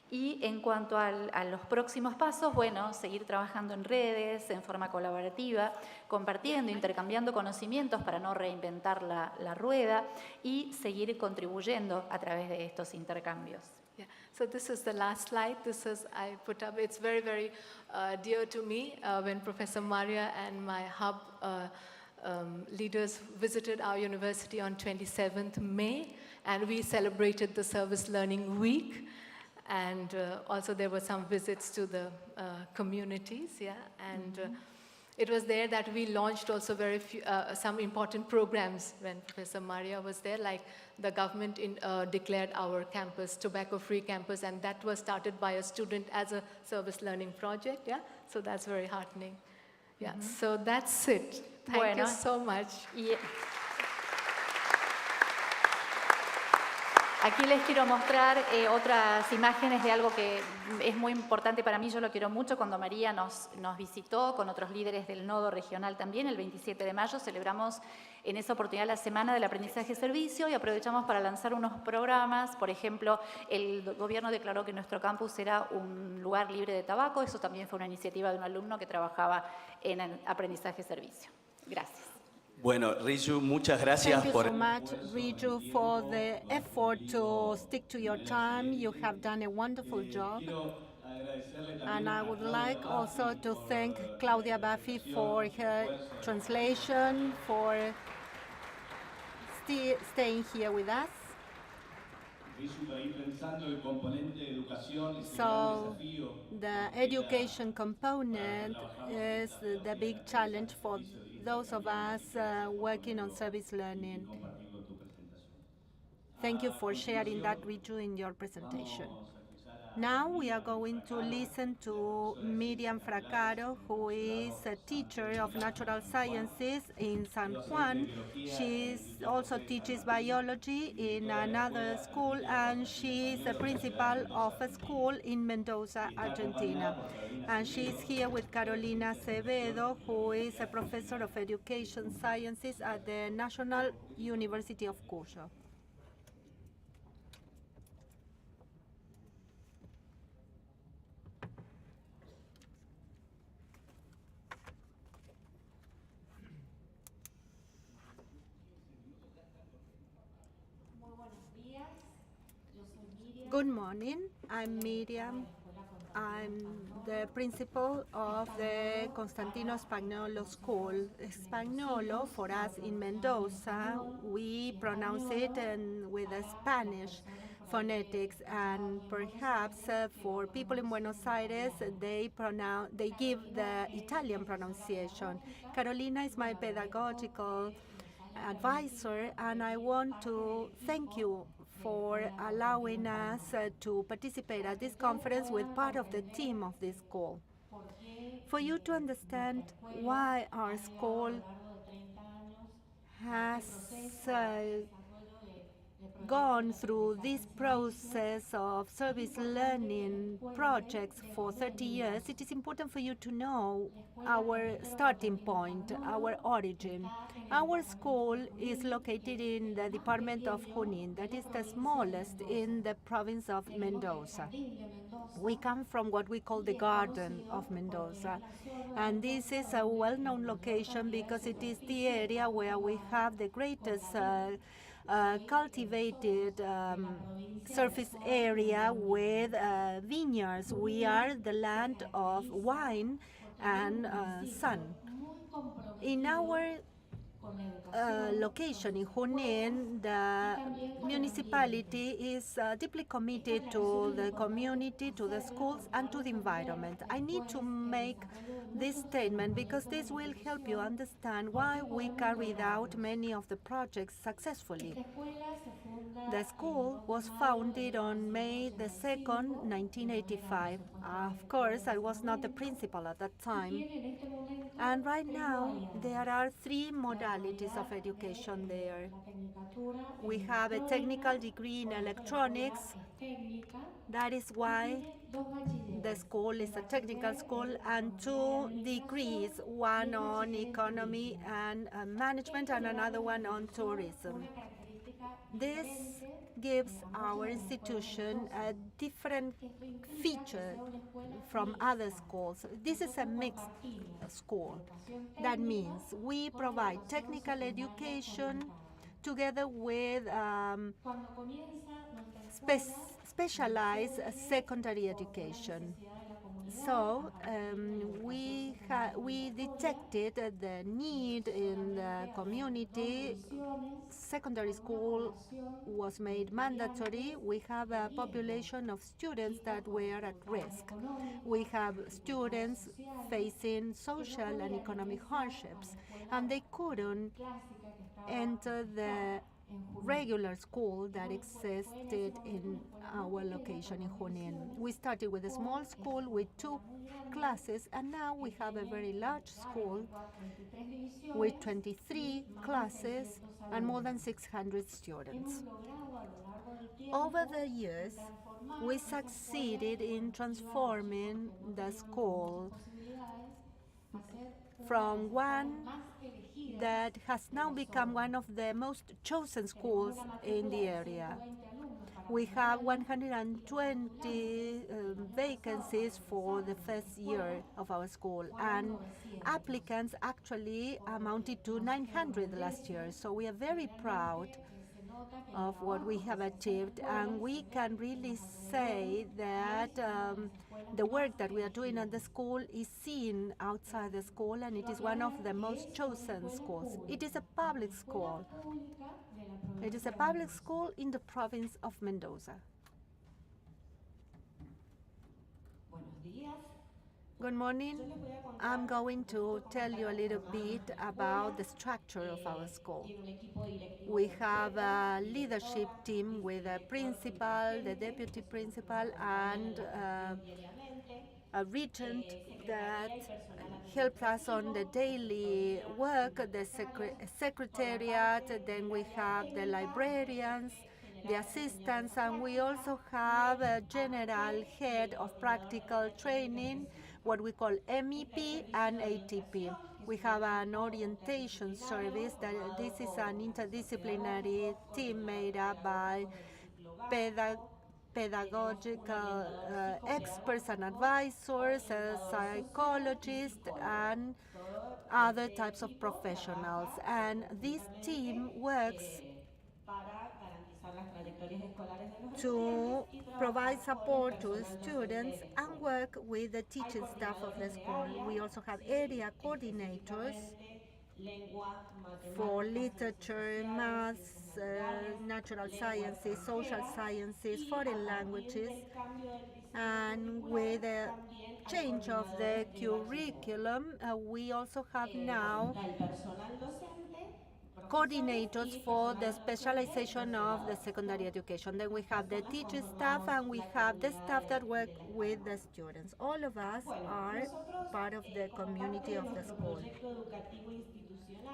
Y en cuanto a los próximos pasos, bueno, seguir trabajando en redes, en forma colaborativa, compartiendo, intercambiando conocimientos para no reinventar la rueda y seguir contribuyendo a través de estos intercambios. Yeah. So this is the last slide. This is I put up. It's very, very dear to me when Professor Maria and my hub leaders visited our university on 27th May, and we celebrated the Service Learning Week. And also there were some visits to the communities, yeah. And it was there that we launched also very few, some important programs when Professor Maria was there, like the government declared our campus tobacco-free campus, and that was started by a student as a service learning project, yeah. So that's very heartening. Yeah, so that's it. Thank you so much. Aquí les quiero mostrar otras imágenes de algo que es muy importante para mí, yo lo quiero mucho. Cuando María nos visitó con otros líderes del nodo regional también, el 27 de mayo, celebramos en esa oportunidad la Semana del Aprendizaje-Servicio y aprovechamos para lanzar unos programas. Por ejemplo, el gobierno declaró que nuestro campus era un lugar libre de tabaco. Eso también fue una iniciativa de un alumno que trabajaba en el aprendizaje-servicio. Gracias. Bueno, Riju, muchas gracias Thank you por... so much, Riju, for the effort to stick to your time. You have done a wonderful job. And I would like also to thank Claudia Baffi for her translation, for staying here with us. So the education component is the big challenge for those of us working on service learning. Thank you for sharing that, Riju, in your presentation. Now we are going to listen to Miriam Fracaro, who is a teacher of natural sciences in San Juan. She also teaches biology in another school, and she is the principal of a school in Mendoza, Argentina. And she is here with Carolina Acevedo, who is a professor of education sciences at the National University of Cuyo. Good morning, I'm Miriam. I'm the principal of the Constantino Spagnolo School. Spagnolo, for us in Mendoza, we pronounce it with a Spanish phonetics, and perhaps for people in Buenos Aires, they give the Italian pronunciation. Carolina is my pedagogical advisor, and I want to thank you for allowing us to participate at this conference with part of the team of this school. For you to understand why our school has gone through this process of service learning projects for 30 years, it is important for you to know our starting point, our origin. Our school is located in the department of Junín, that is the smallest in the province of Mendoza. We come from what we call the Garden of Mendoza, and this is a well-known location because it is the area where we have the greatest cultivated surface area with vineyards. We are the land of wine and sun. In our location in Junín, the municipality is deeply committed to the community, to the schools, and to the environment. I need to make this statement because this will help you understand why we carried out many of the projects successfully. The school was founded on May the 2nd, 1985. Of course, I was not the principal at that time. And right now, there are three modalities of education there. We have a technical degree in electronics. That is why the school is a technical school, and 2 degrees, one on economy and management and another one on tourism. This gives our institution a different feature from other schools. This is a mixed school. That means we provide technical education together with specialized secondary education. So we detected the need in the community. Secondary school was made mandatory. We have a population of students that were at risk. We have students facing social and economic hardships, and they couldn't enter the regular school that existed in our location in Junín. We started with a small school with 2 classes, and now we have a very large school with 23 classes and more than 600 students. Over the years, we succeeded in transforming the school from one that has now become one of the most chosen schools in the area. We have 120 vacancies for the first year of our school, and applicants actually amounted to 900 last year. So we are very proud of what we have achieved, and we can really say that the work that we are doing at the school is seen outside the school, and it is one of the most chosen schools. It is a public school. It is a public school in the province of Mendoza. Good morning. I'm going to tell you a little bit about the structure of our school. We have a leadership team with a principal, the deputy principal, and a regent that helps us on the daily work, the secretariat, then we have the librarians, the assistants, and we also have a general head of practical training, what we call MEP and ATP. We have an orientation service. This is an interdisciplinary team made up by pedagogical experts and advisors, psychologists, and other types of professionals. And this team works to provide support to students and work with the teaching staff of the school. We also have area coordinators for literature, maths, natural sciences, social sciences, foreign languages, and with the change of the curriculum, we also have now coordinators for the specialization of the secondary education. Then we have the teaching staff, and we have the staff that work with the students. All of us are part of the community of the school.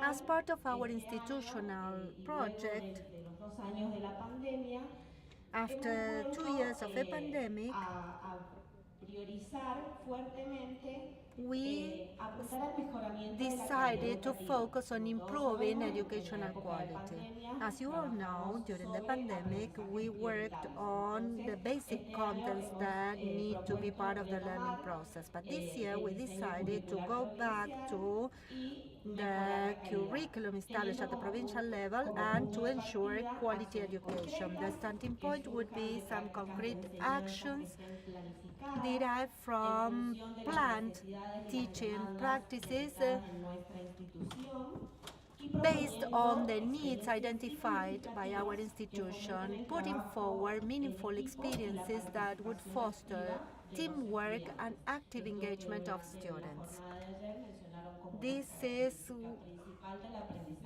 As part of our institutional project, after 2 years of a pandemic, we decided to focus on improving educational quality. As you all know, during the pandemic, we worked on the basic contents that need to be part of the learning process. But this year, we decided to go back to the curriculum established at the provincial level and to ensure quality education. The starting point would be some concrete actions derived from planned teaching practices based on the needs identified by our institution, putting forward meaningful experiences that would foster teamwork and active engagement of students.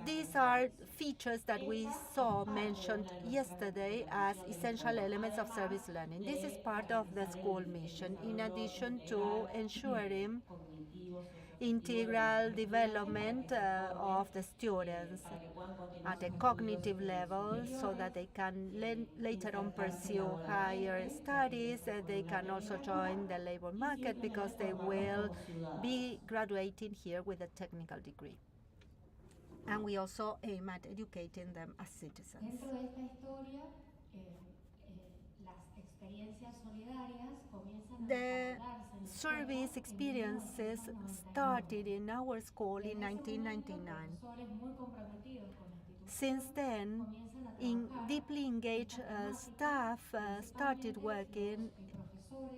These are features that we saw mentioned yesterday as essential elements of service learning. This is part of the school mission, in addition to ensuring integral development of the students at a cognitive level so that they can later on pursue higher studies. They can also join the labor market because they will be graduating here with a technical degree. And we also aim at educating them as citizens. The service experiences started in our school in 1999. Since then, deeply engaged staff started working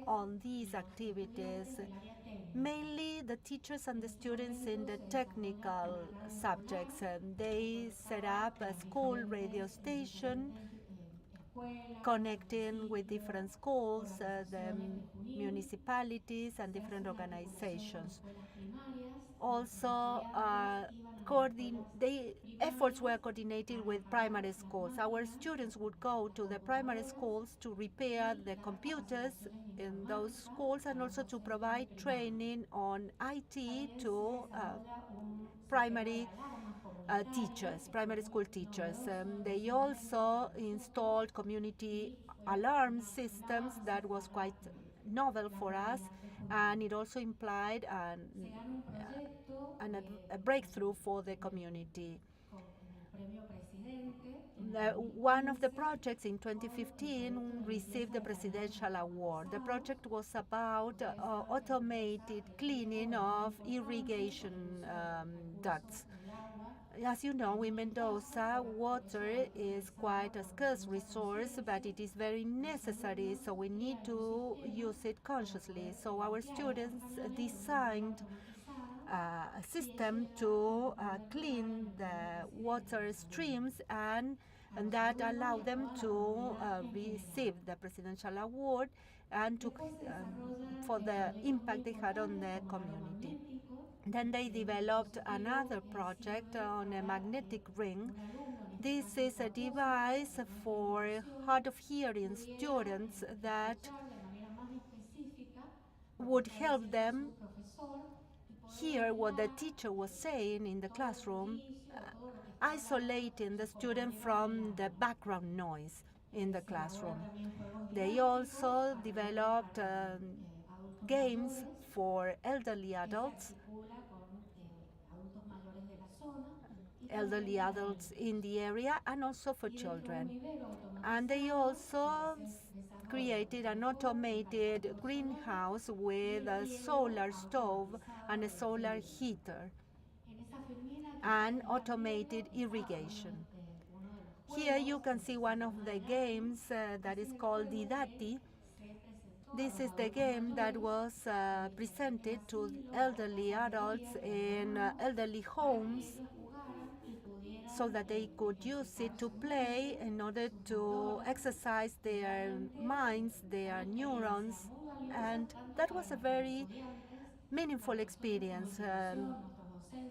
on these activities, mainly the teachers and the students in the technical subjects. They set up a school radio station connecting with different schools, the municipalities, and different organizations. Also, the efforts were coordinated with primary schools. Our students would go to the primary schools to repair the computers in those schools and also to provide training on IT to primary teachers, primary school teachers. They also installed community alarm systems that was quite novel for us, and it also implied a breakthrough for the community. One of the projects in 2015 received the Presidential Award. The project was about automated cleaning of irrigation ducts. As you know, in Mendoza, water is quite a scarce resource, but it is very necessary, so we need to use it consciously. So our students designed a system to clean the water streams, and that allowed them to receive the Presidential Award and for the impact they had on the community. Then they developed another project on a magnetic ring. This is a device for hard of hearing students that would help them hear what the teacher was saying in the classroom, isolating the student from the background noise in the classroom. They also developed games for elderly adults in the area, and also for children. And they also created an automated greenhouse with a solar stove and a solar heater and automated irrigation. Here you can see one of the games that is called Didati. This is the game that was presented to elderly adults in elderly homes so that they could use it to play in order to exercise their minds, their neurons, and that was a very meaningful experience,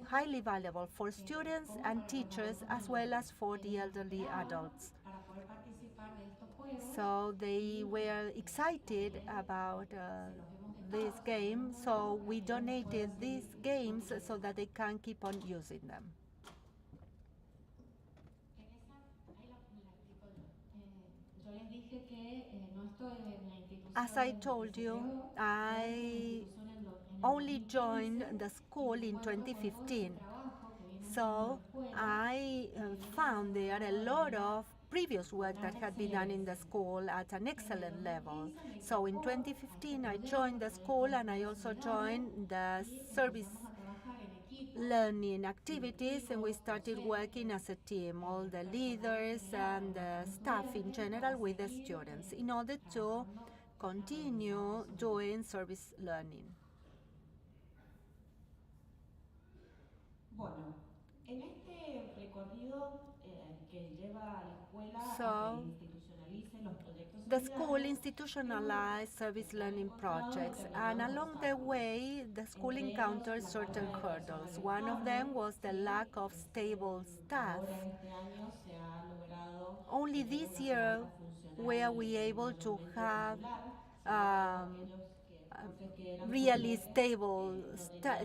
highly valuable for students and teachers as well as for the elderly adults. So they were excited about this game, so we donated these games so that they can keep on using them. As I told you, I only joined the school in 2015. So I found there a lot of previous work that had been done in the school at an excellent level. So in 2015, I joined the school, and I also joined the service learning activities, and we started working as a team, all the leaders and the staff in general with the students, in order to continue doing service learning. Bueno, en este recorrido que lleva a la escuela a So, que institucionalice los proyectos the school solidarios, institutionalized service learning projects, and along the way, the school encountered certain hurdles. One of them was the lack of stable staff. Only this year were we able to have really stable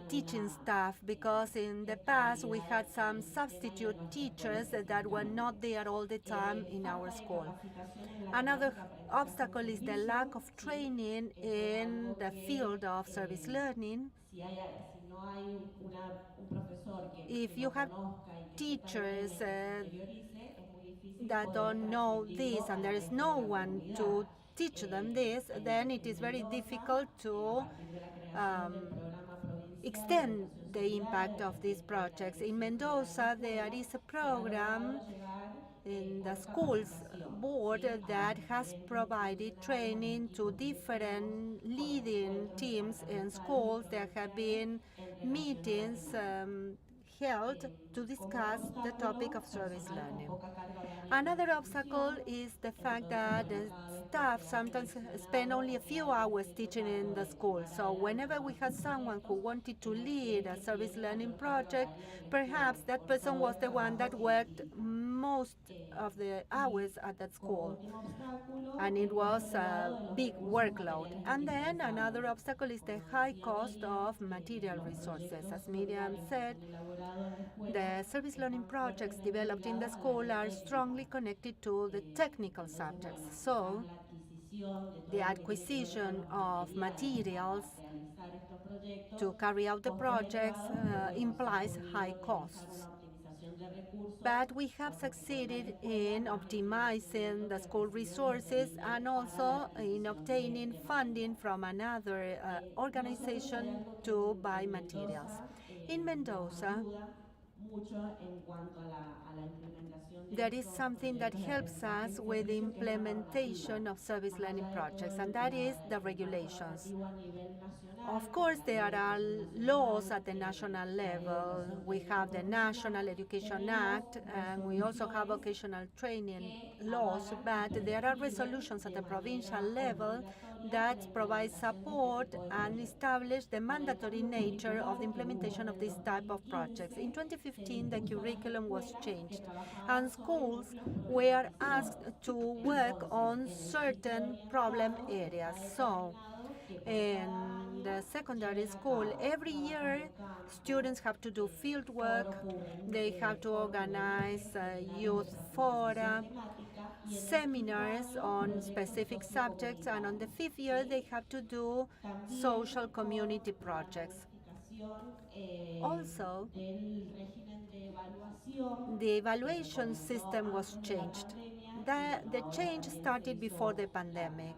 teaching staff, because in the past we had some substitute teachers that were not there all the time in our school. Another obstacle is the lack of training in the field of service learning. If you have teachers that don't know this, and there is no one to teach them this, then it is very difficult to extend the impact of these projects. In Mendoza, there is a program in the schools board that has provided training to different leading teams in schools. There have been meetings held to discuss the topic of service learning. Another obstacle is the fact that the staff sometimes spend only a few hours teaching in the school. So whenever we had someone who wanted to lead a service learning project, perhaps that person was the one that worked most of the hours at that school, and it was a big workload. And then another obstacle is the high cost of material resources. As Miriam said, the service learning projects developed in the school are strongly connected to the technical subjects. So the acquisition of materials to carry out the projects implies high costs. But we have succeeded in optimizing the school resources and also in obtaining funding from another organization to buy materials. In Mendoza, there is something that helps us with the implementation of service learning projects, and that is the regulations. Of course, there are laws at the national level. We have the National Education Act, and we also have vocational training laws, but there are resolutions at the provincial level that provide support and establish the mandatory nature of the implementation of this type of projects. In 2015, the curriculum was changed, and schools were asked to work on certain problem areas. So, in the secondary school, every year students have to do field work, they have to organize youth fora, seminars on specific subjects, and on the fifth year they have to do social community projects. Also, the evaluation system was changed. The change started before the pandemic,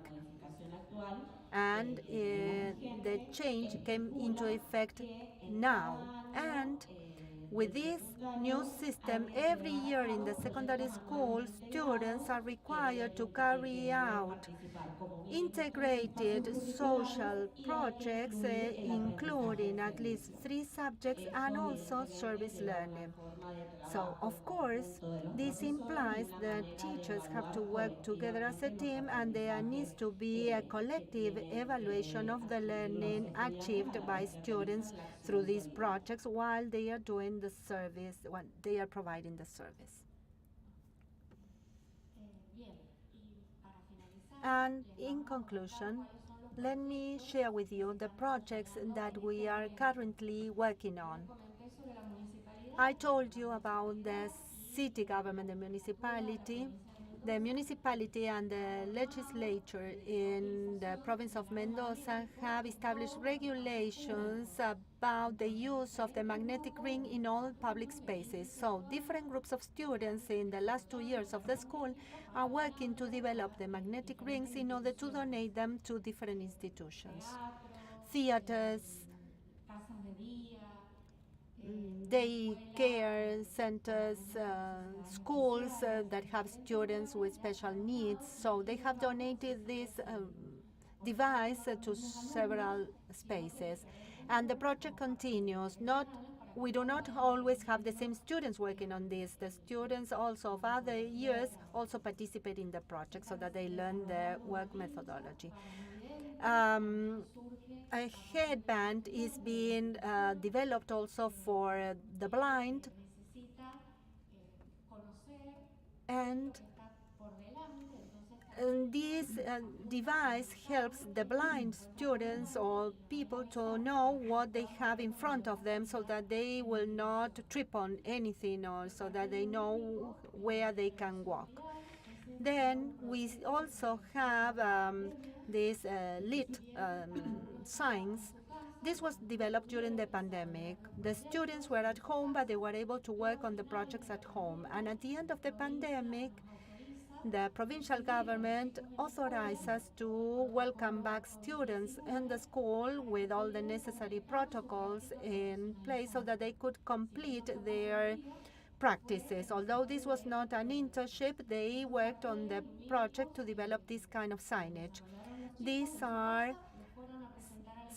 and the change came into effect now. And with this new system, every year in the secondary school, students are required to carry out integrated social projects, including at least 3 subjects and also service learning. So, of course, this implies that teachers have to work together as a team, and there needs to be a collective evaluation of the learning achieved by students through these projects while they are doing the service, when they are providing the service. And in conclusion, let me share with you the projects that we are currently working on. I told you about the city government, the municipality. The municipality and the legislature in the province of Mendoza have established regulations about the use of the magnetic ring in all public spaces. So different groups of students in the last 2 years of the school are working to develop the magnetic rings in order to donate them to different institutions, theaters, daycare centers, schools that have students with special needs. So they have donated this device to several spaces. And the project continues. We do not always have the same students working on this. The students also of other years also participate in the project so that they learn the work methodology. A headband is being developed also for the blind, and this device helps the blind students or people to know what they have in front of them so that they will not trip on anything, or so that they know where they can walk. Then we also have these lit signs. This was developed during the pandemic. The students were at home, but they were able to work on the projects at home. And at the end of the pandemic, the provincial government authorized us to welcome back students in the school with all the necessary protocols in place so that they could complete their practices. Although this was not an internship, they worked on the project to develop this kind of signage. These are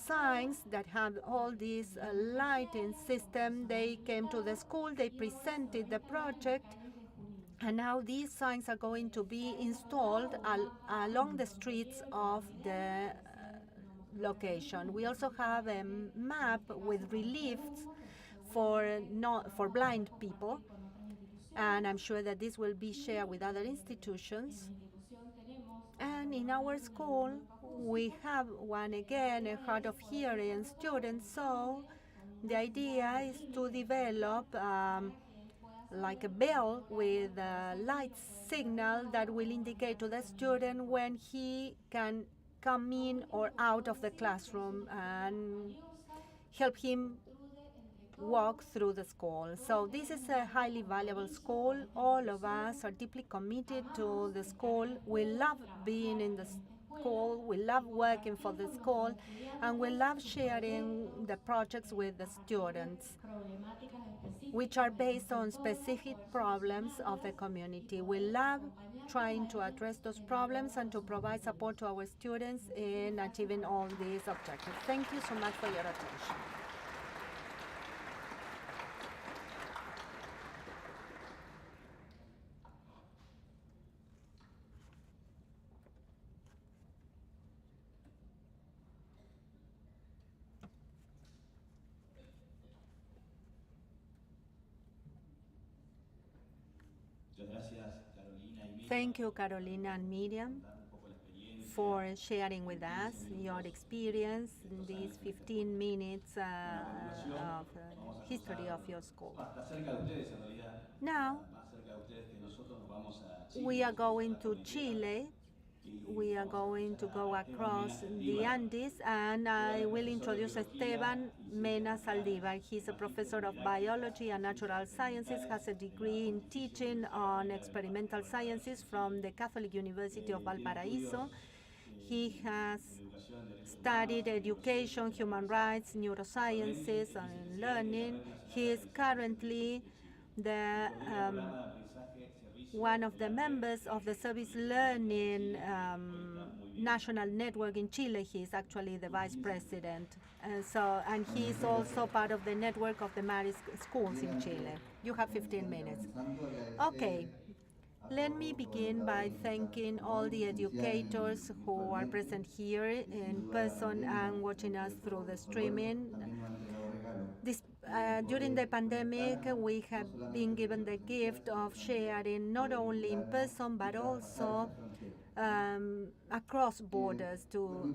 signs that have all this lighting system. They came to the school, they presented the project, and now these signs are going to be installed along the streets of the location. We also have a map with reliefs for blind people, and I'm sure that this will be shared with other institutions. And in our school, we have one again, a hard of hearing student. So the idea is to develop like a bell with a light signal that will indicate to the student when he can come in or out of the classroom and help him walk through the school. So this is a highly valuable school. All of us are deeply committed to the school. We love being in the school. We love working for the school, and we love sharing the projects with the students, which are based on specific problems of the community. We love trying to address those problems and to provide support to our students in achieving all these objectives. Thank you so much for your attention. Thank you, Carolina and Miriam, for sharing with us your experience in these 15 minutes of history of your school. Now, we are going to Chile. We are going to go across the Andes, and I will introduce Esteban Mena Saldívar. He's a professor of biology and natural sciences, has a degree in teaching on experimental sciences from the Catholic University of Valparaiso. He has studied education, human rights, neurosciences, and learning. He is currently the one of the members of the Service Learning National Network in Chile. He is actually the vice president. And he is also part of the network of the Maris schools in Chile. You have 15 minutes. Okay. Let me begin by thanking all the educators who are present here in person and watching us through the streaming. During the pandemic, we have been given the gift of sharing not only in person but also across borders to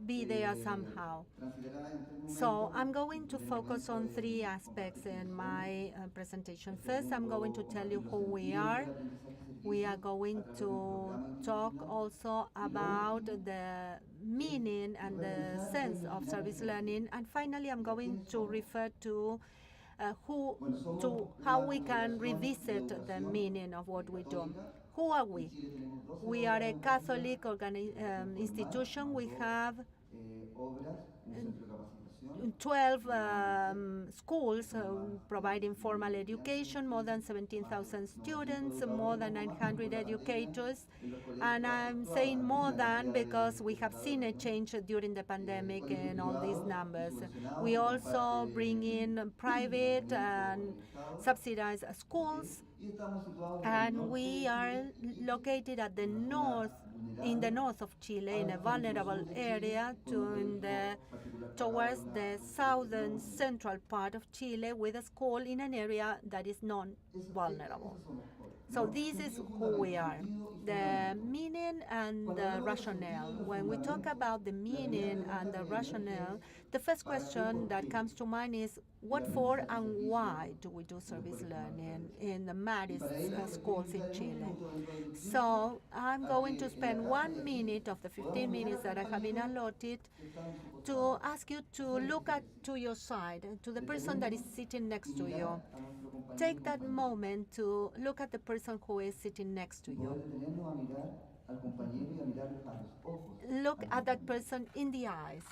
be there somehow. So I'm going to focus on three aspects in my presentation. First, I'm going to tell you who we are. We are going to talk also about the meaning and the sense of service learning. And finally, I'm going to refer to how we can revisit the meaning of what we do. Who are we? We are a Catholic institution. We have 12 schools providing formal education, more than 17,000 students, more than 900 educators. And I'm saying more than because we have seen a change during the pandemic in all these numbers. We also bring in private and subsidized schools, and we are located at the north, in the north of Chile, in a vulnerable area towards the southern central part of Chile, with a school in an area that is non-vulnerable. So this is who we are, the meaning and the rationale. When we talk about the meaning and the rationale, the first question that comes to mind is what for and why do we do service learning in the Maris schools in Chile? So I'm going to spend 1 minute of the 15 minutes that I have been allotted to ask you to look to your side, to the person that is sitting next to you. take that moment to look at the person who is sitting next to y poder you. detenernos a mirar al compañero y a mirarlos a los ojos. Look al at that compañero. person in the eyes.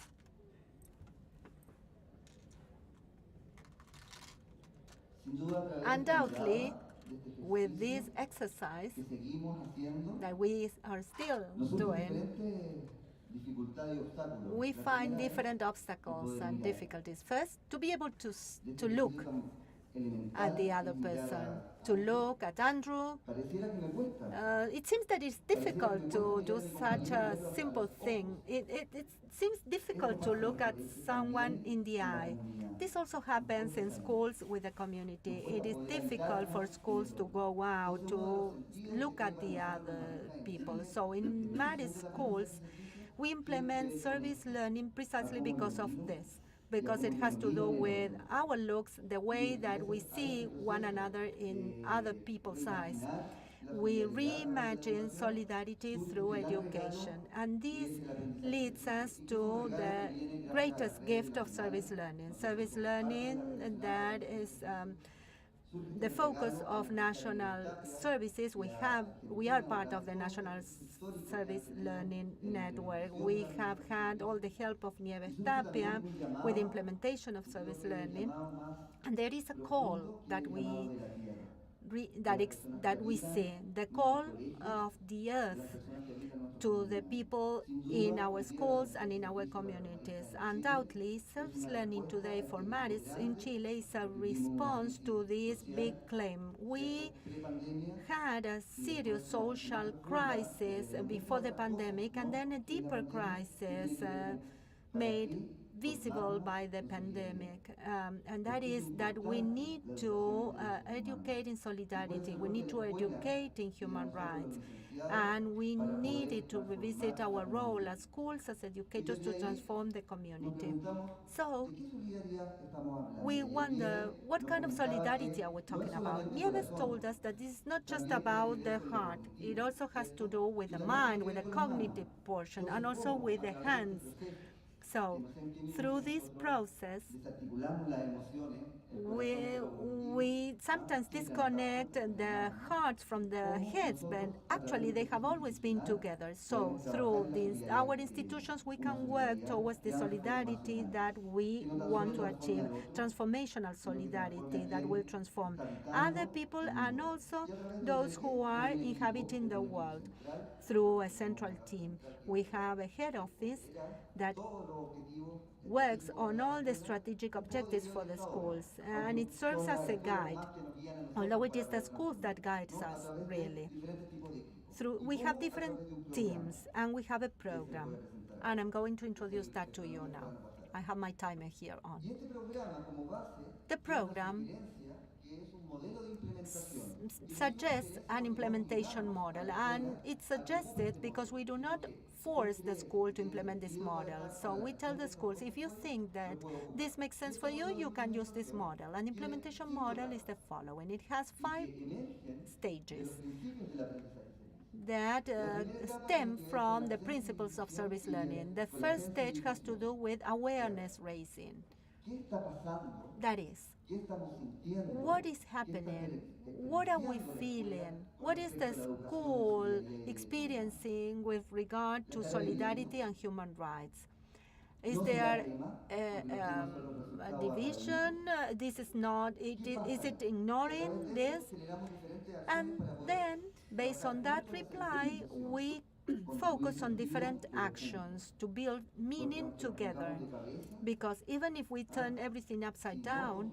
Sin duda, a través de esta Undoubtedly, mirada, de este with this ejercicio exercise que seguimos haciendo, that we are still nos surgen doing, diferentes dificultades y obstáculos. we La find primera es different el obstacles poder and mirar. difficulties. First, to be able to De este to look ejercicio tan elemental at the que es other mirar person, a to Andrew. look at Andrew. Pareciera que me cuesta. It seems that it's difficult to do such a simple thing. It seems difficult to look at someone in the eye. This also happens in schools with the community. It is difficult for schools to go out to look at the other people. So in many schools, we implement service learning precisely because of this, because it has to do with our looks, the way that we see one another in other people's eyes. We reimagine solidarity through education, and this leads us to the greatest gift of service learning. Service learning that is the focus of national services. We are part of the National Service Learning Network. We have had all the help of Nieves Tapia with implementation of service learning, and there is a call that we see, the call of the earth to the people in our schools and in our communities. Undoubtedly, service learning today for Maris in Chile is a response to this big claim. We had a serious social crisis before the pandemic, and then a deeper crisis made visible by the pandemic, and that is that we need to educate in solidarity, we need to educate in human rights, and we needed to revisit our role as schools, as educators, to transform the community. So we wonder, what kind of solidarity are we talking about? Nieves told us that this is not just about the heart, it also has to do with the mind, with the cognitive portion, and also with the hands. So, through this process, we sometimes disconnect the hearts from the heads, but actually they have always been together. So, through our institutions, we can work towards the solidarity that we want to achieve, transformational solidarity that will transform other people and also those who are inhabiting the world. Through a central team, we have a head office that works on all the strategic objectives for the schools, and it serves as a guide, although it is the schools that guides us, really. We have different teams, and we have a program, and I'm going to introduce that to you now. I have my timer here on. The program suggests an implementation model, and it's suggested because we do not force the school to implement this model. So we tell the schools, if you think that this makes sense for you, you can use this model. An implementation model is the following. It has 5 stages that stem from the principles of service learning. The first stage has to do with awareness raising. That is, what is happening? What are we feeling? What is the school experiencing with regard to solidarity and human rights? Is there a division? This is not, is it ignoring this? And then, based on that reply, we focus on different actions to build meaning together. Because even if we turn everything upside down,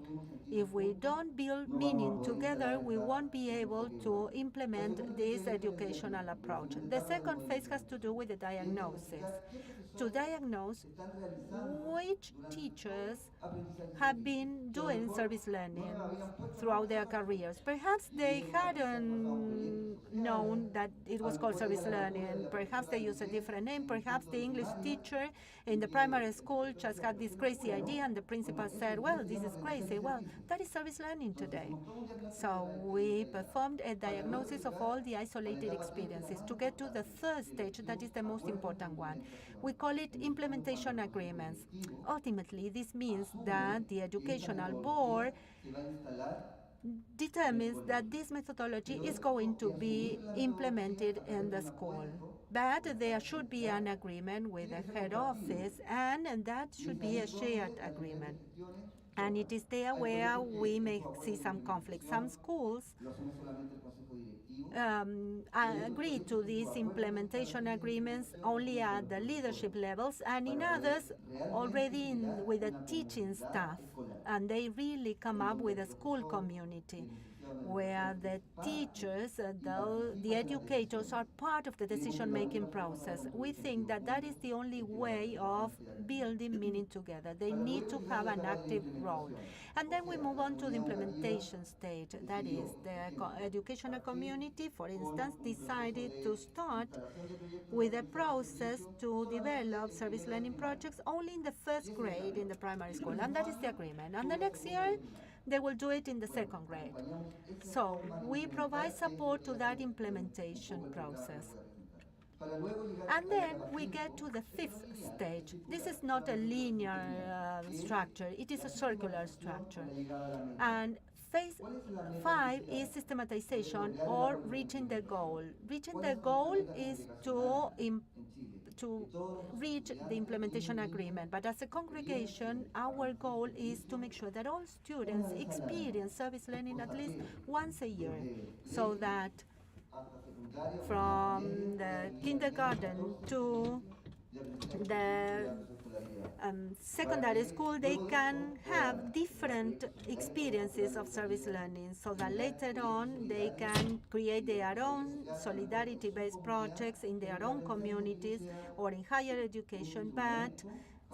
if we don't build meaning together, we won't be able to implement this educational approach. The second phase has to do with the diagnosis. To diagnose which teachers have been doing service learning throughout their careers. Perhaps they hadn't known that it was called service learning. Perhaps they used a different name. Perhaps the English teacher in the primary school just had this crazy idea, and the principal said, well, this is crazy. Well, that is service learning today. So we performed a diagnosis of all the isolated experiences to get to the third stage, that is the most important one. We call it implementation agreements. Ultimately, this means that the educational board determines that this methodology is going to be implemented in the school. But there should be an agreement with the head office, and that should be a shared agreement. And it is there where we may see some conflict. Some schools agree to these implementation agreements only at the leadership levels, and in others already with the teaching staff. And they really come up with a school community where the teachers, the educators, are part of the decision-making process. We think that that is the only way of building meaning together. They need to have an active role. And then we move on to the implementation stage. That is, the educational community, for instance, decided to start with a process to develop service learning projects only in the first grade in the primary school. And that is the agreement. And the next year, they will do it in the second grade. So we provide support to that implementation process. And then we get to the fifth stage. This is not a linear structure. It is a circular structure. And phase 5 is systematization or reaching the goal. Reaching the goal is to reach the implementation agreement. But as a congregation, our goal is to make sure that all students experience service learning at least once a year, so that from the kindergarten to the secondary school, they can have different experiences of service learning, so that later on they can create their own solidarity-based projects in their own communities or in higher education. But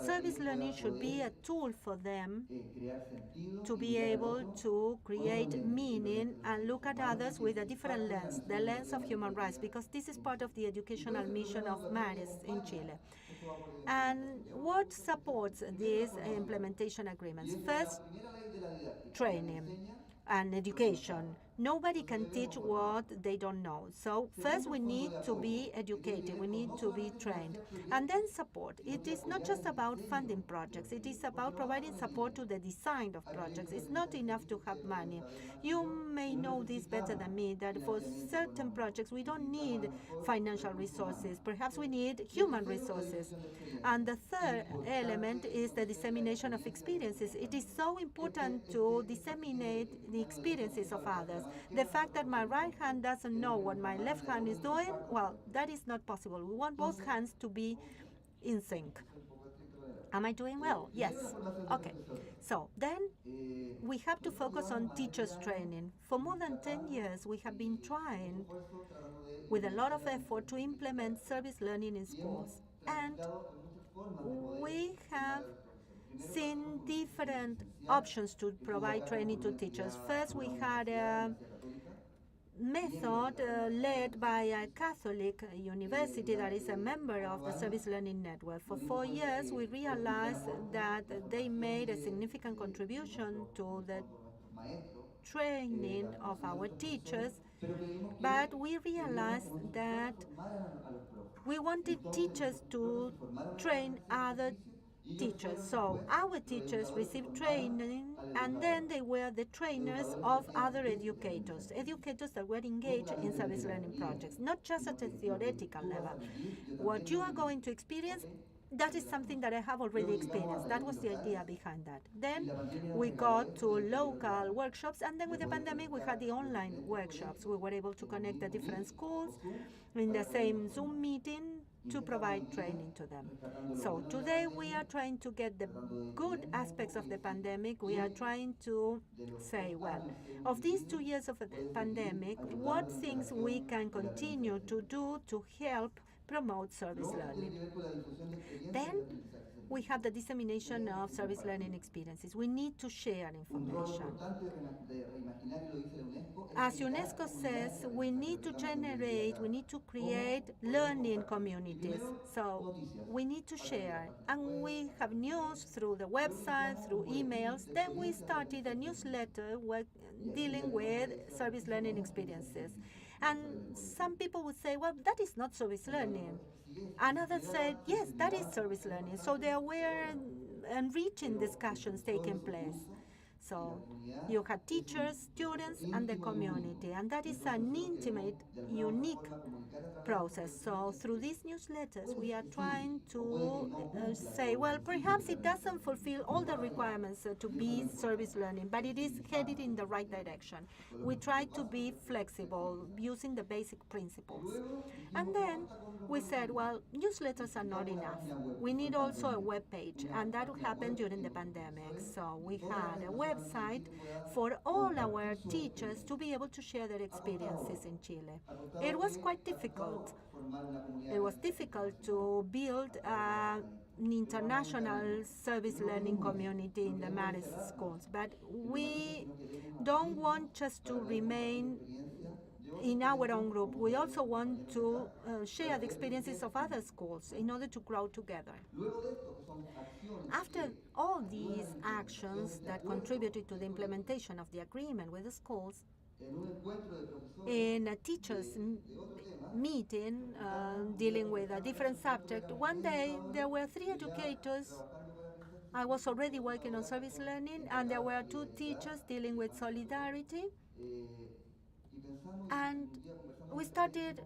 service learning should be a tool for them to be able to create meaning and look at others with a different lens, the lens of human rights, because this is part of the educational mission of MARES in Chile. And what supports these implementation agreements? First, training and education. Nobody can teach what they don't know. So first we need to be educated, we need to be trained. And then support. It is not just about funding projects, it is about providing support to the design of projects. It's not enough to have money. You may know this better than me, that for certain projects we don't need financial resources. Perhaps we need human resources. And the third element is the dissemination of experiences. It is so important to disseminate the experiences of others. The fact that my right hand doesn't know what my left hand is doing, well, that is not possible. We want both hands to be in sync. Am I doing well? Yes. Okay. So then we have to focus on teachers' training. For more than 10 years, we have been trying with a lot of effort to implement service learning in schools. And we have seen different options to provide training to teachers. First, we had a method led by a Catholic university that is a member of the Service Learning Network. For 4 years, we realized that they made a significant contribution to the training of our teachers, but we realized that we wanted teachers to train other teachers. So our teachers received training, and then they were the trainers of other educators that were engaged in service learning projects, not just at a theoretical level. What you are going to experience, that is something that I have already experienced. That was the idea behind that. Then we got to local workshops, and then with the pandemic, we had the online workshops. We were able to connect the different schools in the same Zoom meeting to provide training to them. So today we are trying to get the good aspects of the pandemic. We are trying to say, well, of these 2 years of the pandemic, what things we can continue to do to help promote service learning. Then we have the dissemination of service learning experiences. We need to share information. As UNESCO says, we need to create learning communities. So we need to share. And we have news through the website, through emails. Then we started a newsletter dealing with service learning experiences. And some people would say, well, that is not service learning. And others said, yes, that is service learning. So there were enriching discussions taking place. So you had teachers, students, and the community, and that is an intimate, unique process. So through these newsletters, we are trying to say, well, perhaps it doesn't fulfill all the requirements to be service learning, but it is headed in the right direction. We try to be flexible using the basic principles. And then we said, well, newsletters are not enough. We need also a web page, and that happened during the pandemic. So we had a website for all our teachers to be able to share their experiences in Chile. It was quite difficult. It was difficult to build an international service learning community in the Marist schools, but we don't want just to remain in our own group. We also want to share the experiences of other schools in order to grow together. After all these actions that contributed to the implementation of the agreement with the schools, in a teachers' meeting dealing with a different subject, one day there were 3 educators. I was already working on service learning, and there were 2 teachers dealing with solidarity. And we started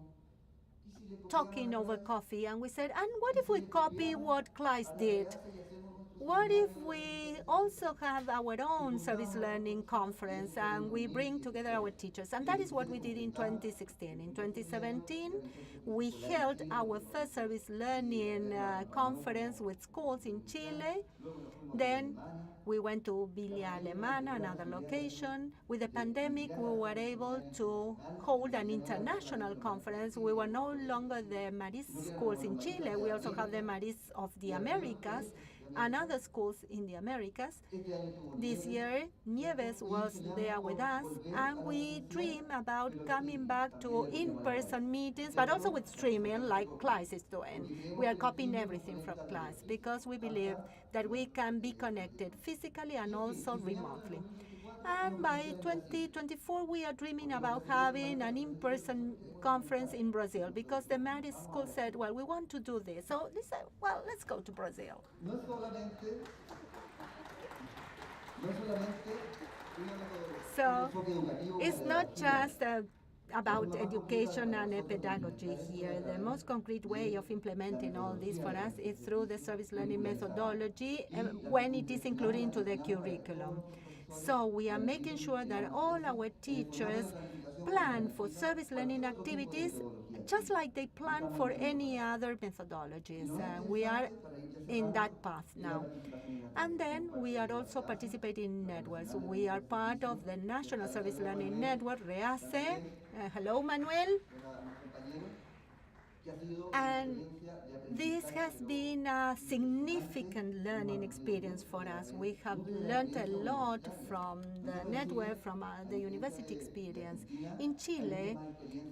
talking over coffee, and we said, and what if we copy what CLAYSS did? What if we also have our own service learning conference and we bring together our teachers? And that is what we did in 2016. In 2017, we held our first service learning conference with schools in Chile. Then we went to Villa Alemana, another location. With the pandemic, we were able to hold an international conference. We were no longer the Marist schools in Chile. We also have the Marist of the Americas and other schools in the Americas. This year, Nieves was there with us, and we dream about coming back to in-person meetings, but also with streaming like CLAYSS is doing. We are copying everything from CLAYSS because we believe that we can be connected physically and also remotely. And by 2024, we are dreaming about having an in-person conference in Brazil because the Marist school said, well, we want to do this. So they said, well, let's go to Brazil. So it's not just about education and pedagogy here. The most concrete way of implementing all this for us is through the service learning methodology when it is included into the curriculum. So we are making sure that all our teachers plan for service learning activities just like they plan for any other methodologies. We are in that path now. And then we are also participating in networks. We are part of the National Service Learning Network, REACE. Hello, Manuel. And this has been a significant learning experience for us. We have learned a lot from the network, from the university experience. In Chile,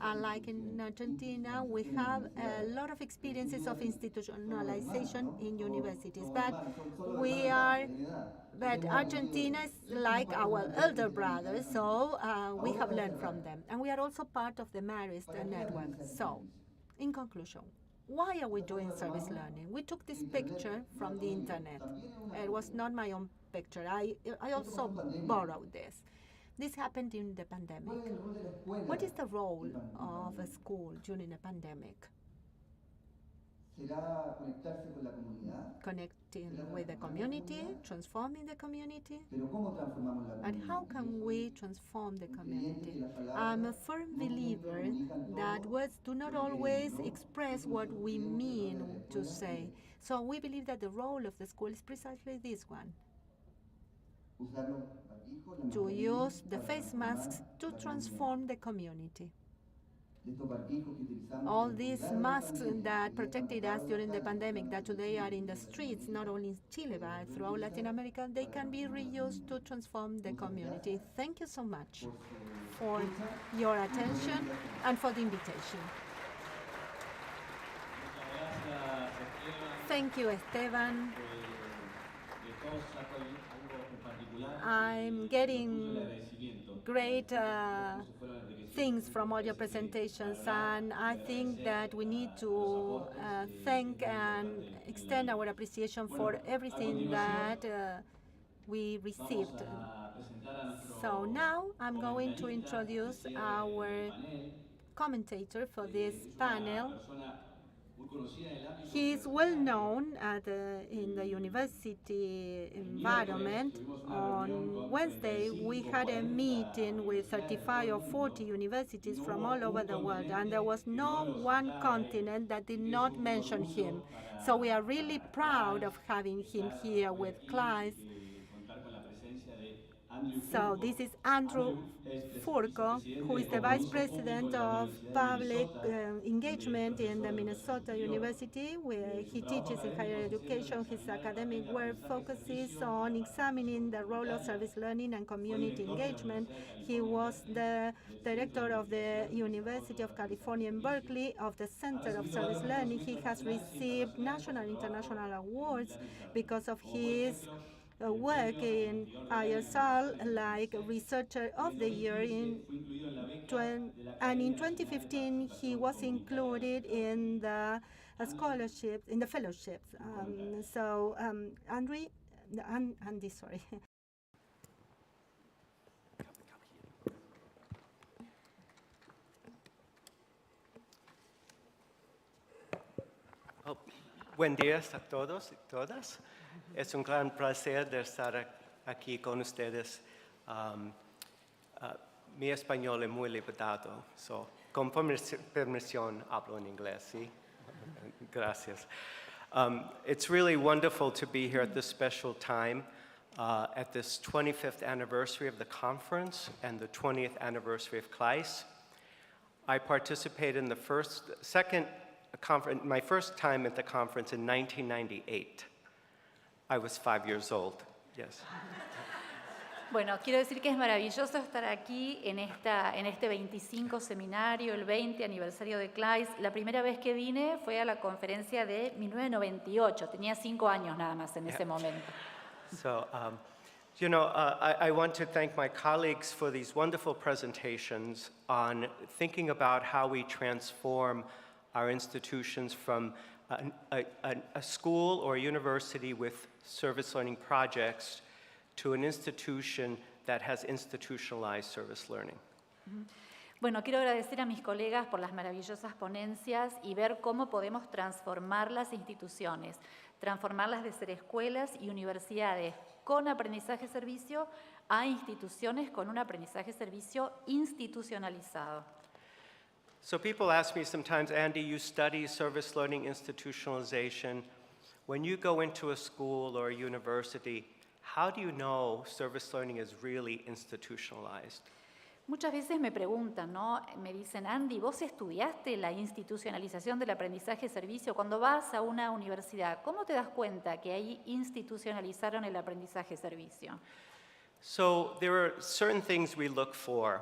unlike in Argentina, we have a lot of experiences of institutionalization in universities. But Argentina is like our elder brother, so we have learned from them. And we are also part of the Marist network. So, in conclusion, why are we doing service learning? We took this picture from the internet. It was not my own picture. I also borrowed this. This happened in the pandemic. What is the role of a school during a pandemic? Connecting with the community, transforming the community. And how can we transform the community? I'm a firm believer that words do not always express what we mean to say. So we believe that the role of the school is precisely this one: to use the face masks to transform the community. All these masks that protected us during the pandemic, that today are in the streets, not only in Chile, but throughout Latin America, they can be reused to transform the community. Thank you so much for your attention and for the invitation. Thank you, Esteban. I'm getting great things from all your presentations, and I think that we need to thank and extend our appreciation for everything that we received. Vamos a presentar a nuestro So now I'm going to comentarista introduce del our panel. commentator for this Es una panel. persona muy conocida en el ámbito He is well universitario. known in the university environment. On Wednesday, we had a meeting with 35 or 40 universities from all over the world, and there was no one continent that did not mention him. So we are really proud of having him here with CLAYSS. So this is Andrew Furco, who is the Vice President of Public Engagement in the Minnesota University, where he teaches in higher education. His academic work focuses on examining the role of service learning and community engagement. He was the director of the University of California in Berkeley of the Center of Service Learning. He has received national and international awards because of his work in ISL, like Researcher of the Year and in 2015 he was included in the scholarships, in the fellowships. Andy, sorry. Buen día a todos y todas. Es un gran placer de estar aquí con ustedes. Mi español es muy limitado, con permisión hablo en inglés, ¿sí? Gracias. It's really wonderful to be here at this special time, at this 25th anniversary of the conference and the 20th anniversary of CLAYSS. I participated in my first time at the conference in 1998. I was 5 years old, yes. Bueno, quiero decir que es maravilloso estar aquí en este 25 seminario, el 20 aniversario de CLAYSS. La primera vez que vine fue a la conferencia de 1998. Tenía 5 años nada más en ese momento. So, I want to thank my colleagues for these wonderful presentations on thinking about how we transform our institutions from a school or a university with service learning projects to an institution that has institutionalized service learning. Bueno, quiero agradecer a mis colegas por las maravillosas ponencias y ver cómo podemos transformar las instituciones, transformarlas de ser escuelas y universidades con aprendizaje-servicio a instituciones con un aprendizaje-servicio institucionalizado. So people ask me sometimes, Andy, you study service learning institutionalization. When you go into a school or a university, how do you know service learning is really institutionalized? Muchas veces me preguntan, ¿no? Me dicen, Andy, ¿vos estudiaste la institucionalización del aprendizaje-servicio? Cuando vas a una universidad, ¿cómo te das cuenta que ahí institucionalizaron el aprendizaje-servicio? So there are certain things we look for,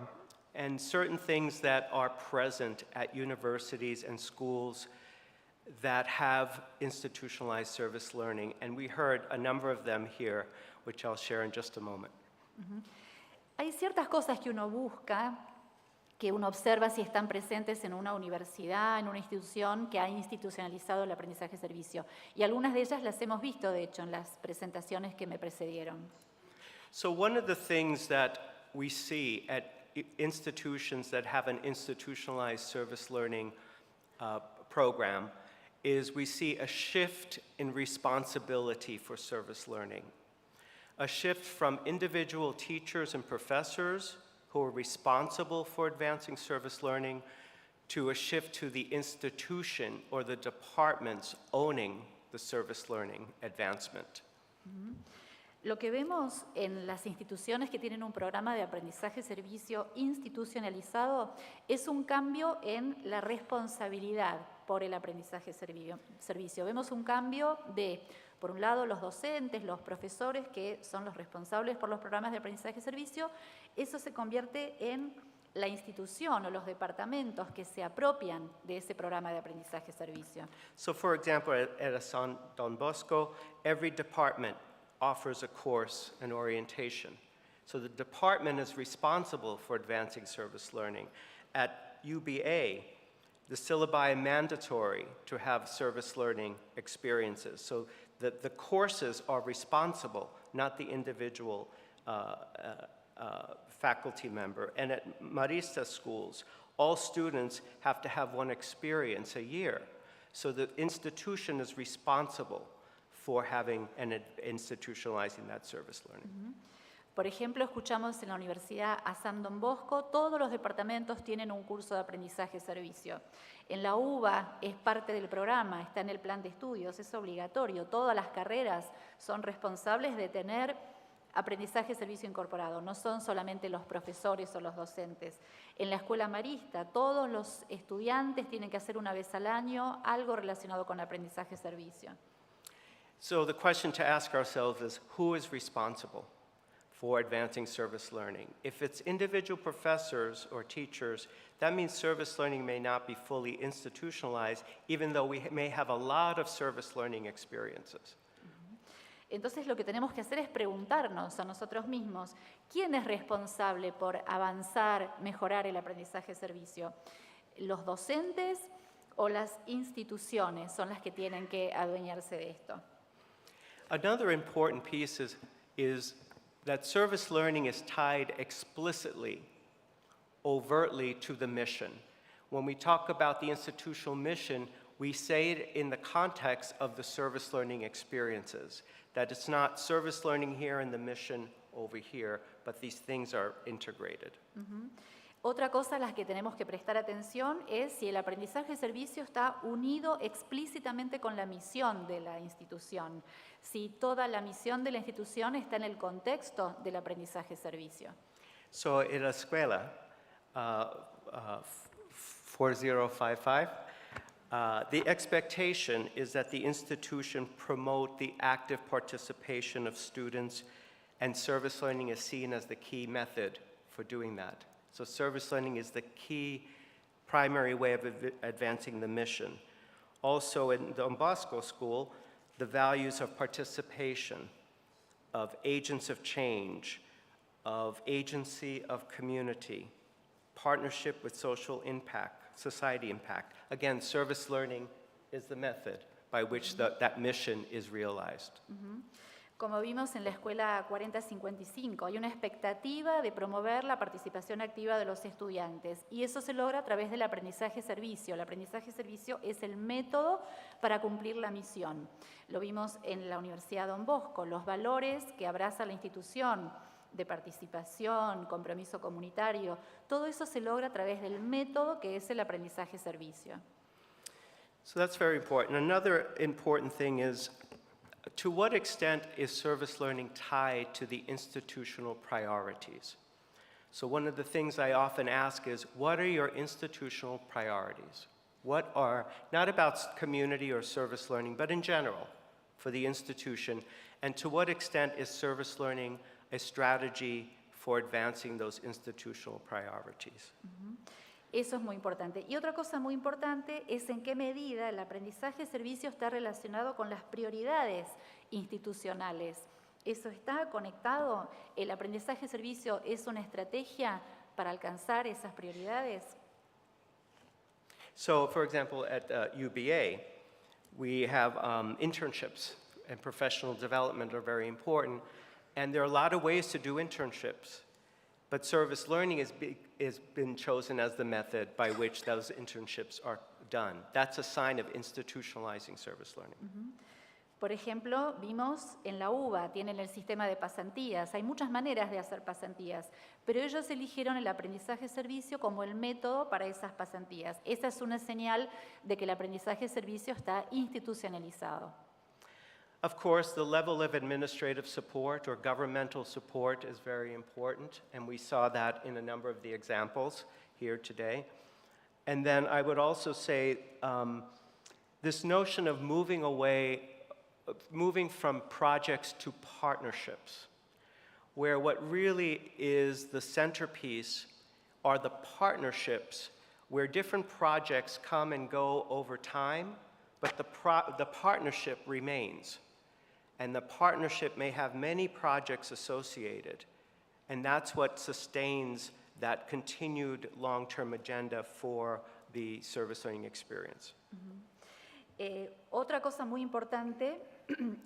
and certain things that are present at universities and schools that have institutionalized service learning, and we heard a number of them here, which I'll share in just a moment. Hay ciertas cosas que uno busca, que uno observa si están presentes en una universidad, en una institución que ha institucionalizado el aprendizaje-servicio, y algunas de ellas las hemos visto, de hecho, en las presentaciones que me precedieron. So one of the things that we see at institutions that have an institutionalized service learning program is we see a shift in responsibility for service learning. A shift from individual teachers and professors who are responsible for advancing service learning to a shift to the institution or the departments owning the service learning advancement. Lo que vemos en las instituciones que tienen un programa de aprendizaje-servicio institucionalizado es un cambio en la responsabilidad por el aprendizaje-servicio. Vemos un cambio de, por un lado, los docentes, los profesores, que son los responsables por los programas de aprendizaje-servicio. Eso se convierte en la institución o los departamentos que se apropian de ese programa de aprendizaje-servicio. So for example, at San Don Bosco, every department offers a course and orientation. So the department is responsible for advancing service learning. At UBA, The syllabi are mandatory to have service learning experiences, so that the courses are responsible, not the individual faculty member. And at Marista schools, all students have to have one experience a year. So the institution is responsible for having and institutionalizing that service learning. Por ejemplo, escuchamos en la Universidad a San Don Bosco, todos los departamentos tienen un curso de aprendizaje-servicio. En la UBA es parte del programa, está en el plan de estudios, es obligatorio. Todas las carreras son responsables de tener aprendizaje-servicio incorporado, no son solamente los profesores o los docentes. En la escuela marista, todos los estudiantes tienen que hacer una vez al año algo relacionado con aprendizaje-servicio. So the question to ask ourselves is, who is responsible for advancing service learning? If it's individual professors or teachers, that means service learning may not be fully institutionalized, even though we may have a lot of service learning experiences. Entonces lo que tenemos que hacer es preguntarnos a nosotros mismos, ¿quién es responsable por avanzar, mejorar el aprendizaje-servicio? ¿Los docentes o las instituciones son las que tienen que adueñarse de esto? Another important piece is that service learning is tied explicitly, overtly to the mission. When we talk about the institutional mission, we say it in the context of the service learning experiences, that it's not service learning here and the mission over here, but these things are integrated. Otra cosa a la que tenemos que prestar atención es si el aprendizaje-servicio está unido explícitamente con la misión de la institución, si toda la misión de la institución está en el contexto del aprendizaje-servicio. So in la escuela, 4055, the expectation is that the institution promote the active participation of students, and service learning is seen as the key method for doing that. So service learning is the key primary way of advancing the mission. Also in Don Bosco School, the values of participation, of agents of change, of agency of community, partnership with social impact, society impact. Again, service learning is the method by which that mission is realized. Como vimos en la escuela 4055, hay una expectativa de promover la participación activa de los estudiantes y eso se logra a través del aprendizaje-servicio. El aprendizaje-servicio es el método para cumplir la misión. Lo vimos en la Universidad Don Bosco, los valores que abraza la institución de participación, compromiso comunitario, todo eso se logra a través del método que es el aprendizaje-servicio. So that's very important. Another important thing is, to what extent is service learning tied to the institutional priorities? So one of the things I often ask is, what are your institutional priorities? What are, not about community or service learning, but in general for the institution, and to what extent is service learning a strategy for advancing those institutional priorities? Eso es muy importante. Y otra cosa muy importante es en qué medida el aprendizaje-servicio está relacionado con las prioridades institucionales. ¿Eso está conectado? ¿El aprendizaje-servicio es una estrategia para alcanzar esas prioridades? So, for example, at UBA, we have internships, and professional development are very important, and there are a lot of ways to do internships. But service learning has been chosen as the method by which those internships are done. That's a sign of institutionalizing service learning. Por ejemplo, vimos en la UBA, tienen el sistema de pasantías. Hay muchas maneras de hacer pasantías, pero ellos eligieron el aprendizaje-servicio como el método para esas pasantías. Esa es una señal de que el aprendizaje-servicio está institucionalizado. Of course, the level of administrative support or governmental support is very important, and we saw that in a number of the examples here today. And then I would also say this notion of moving from projects to partnerships, where what really is the centerpiece are the partnerships where different projects come and go over time, but the partnership remains. And the partnership may have many projects associated. And that's what sustains that continued long-term agenda for the service learning experience. Otra cosa muy importante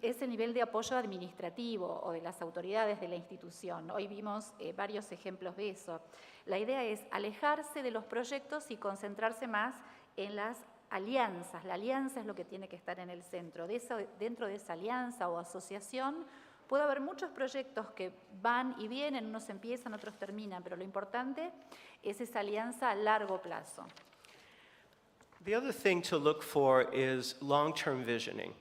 es el nivel de apoyo administrativo o de las autoridades de la institución. Hoy vimos varios ejemplos de eso. La idea es alejarse de los proyectos y concentrarse más en las alianzas. La alianza es lo que tiene que estar en el centro. Dentro de esa alianza o asociación puede haber muchos proyectos que van y vienen, unos empiezan, otros terminan, pero lo importante es esa alianza a largo plazo. The other thing to look for is long-term visioning.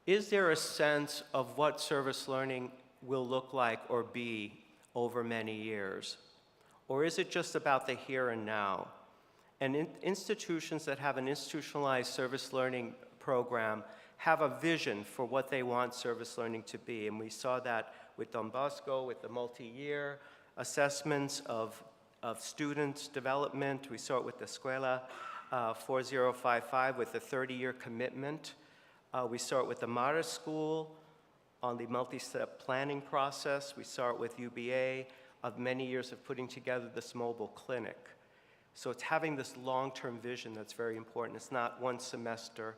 Is there a sense of what service learning will look like or be over many years? Or is it just about the here and now? And institutions that have an institutionalized service learning program have a vision for what they want service learning to be. And we saw that with Don Bosco, with the multi-year assessments of students' development. We saw it with the Escuela 4055 with the 30-year commitment. We saw it with the Mara School on the multi-step planning process. We saw it with UBA of many years of putting together this mobile clinic. So it's having this long-term vision that's very important. It's not one semester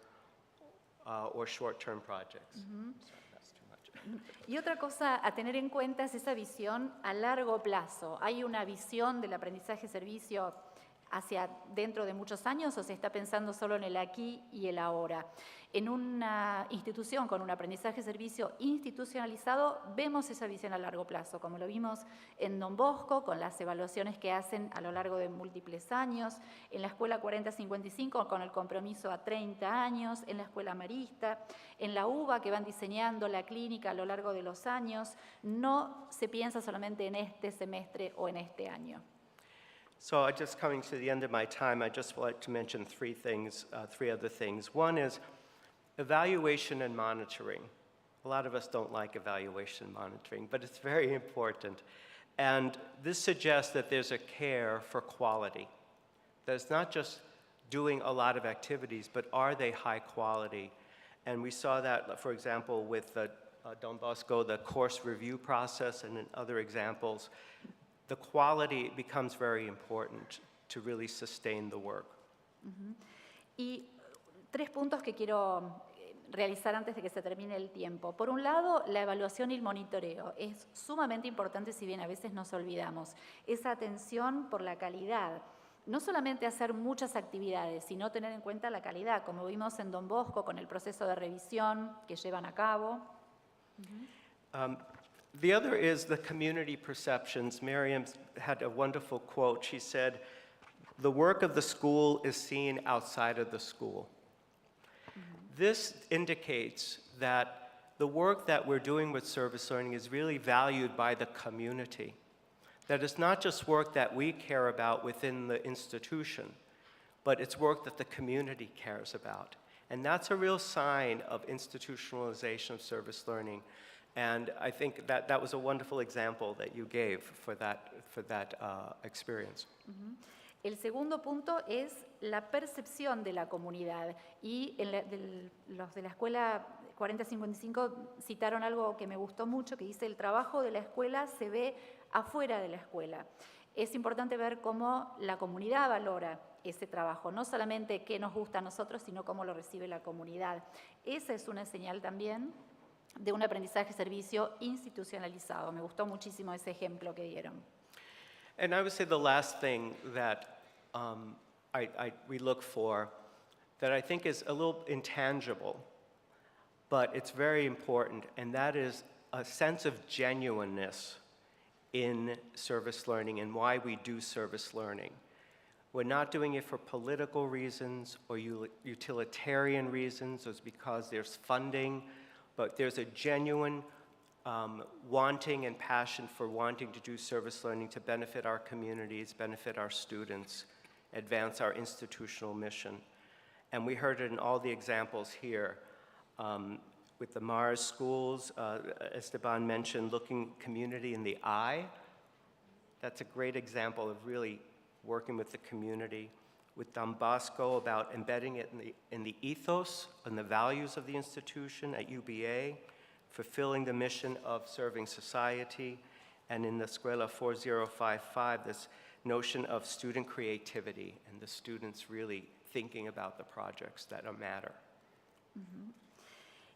or short-term projects. Sorry, that's too much. Y otra cosa a tener en cuenta es esa visión a largo plazo. ¿Hay una visión del aprendizaje-servicio hacia dentro de muchos años o se está pensando solo en el aquí y el ahora? En una institución con un aprendizaje-servicio institucionalizado vemos esa visión a largo plazo, como lo vimos en Don Bosco, con las evaluaciones que hacen a lo largo de múltiples años, en la Escuela 4055 con el compromiso a 30 años, en la Escuela Marista, en la UBA que van diseñando la clínica a lo largo de los años. No se piensa solamente en este semestre o en este año. So just coming to the end of my time, I just would like to mention three other things. One is evaluation and monitoring. A lot of us don't like evaluation and monitoring, but it's very important. And this suggests that there's a care for quality. That it's not just doing a lot of activities, but are they high quality? And we saw that, for example, with Don Bosco, the course review process, and in other examples. The quality becomes very important to really sustain the work. Y 3 puntos que quiero realizar antes de que se termine el tiempo. Por un lado, la evaluación y el monitoreo. Es sumamente importante, si bien a veces nos olvidamos. Esa atención por la calidad. No solamente hacer muchas actividades, sino tener en cuenta la calidad, como vimos en Don Bosco con el proceso de revisión que llevan a cabo. The other is the community perceptions. Miriam had a wonderful quote. She said, "The work of the school is seen outside of the school." This indicates that the work that we're doing with service learning is really valued by the community. That it's not just work that we care about within the institution, but it's work that the community cares about. And that's a real sign of institutionalization of service learning. And I think that was a wonderful example that you gave for that experience. El segundo punto es la percepción de la comunidad. Y los de la Escuela 4055 citaron algo que me gustó mucho, que dice: el trabajo de la escuela se ve afuera de la escuela. Es importante ver cómo la comunidad valora ese trabajo, no solamente qué nos gusta a nosotros, sino cómo lo recibe la comunidad. Esa es una señal también de un aprendizaje-servicio institucionalizado. Me gustó muchísimo ese ejemplo que dieron. And I would say the last thing that we look for, that I think is a little intangible, but it's very important, and that is a sense of genuineness in service learning and why we do service learning. We're not doing it for political reasons or utilitarian reasons, or it's because there's funding, but there's a genuine wanting and passion for wanting to do service learning to benefit our communities, benefit our students, advance our institutional mission. And we heard it in all the examples here. With the Mars schools, Esteban mentioned looking community in the eye. That's a great example of really working with the community. With Don Bosco, about embedding it in the ethos and the values of the institution at UBA, fulfilling the mission of serving society, and in the Escuela 4055, notion of student creativity and the students really thinking about the projects that matter.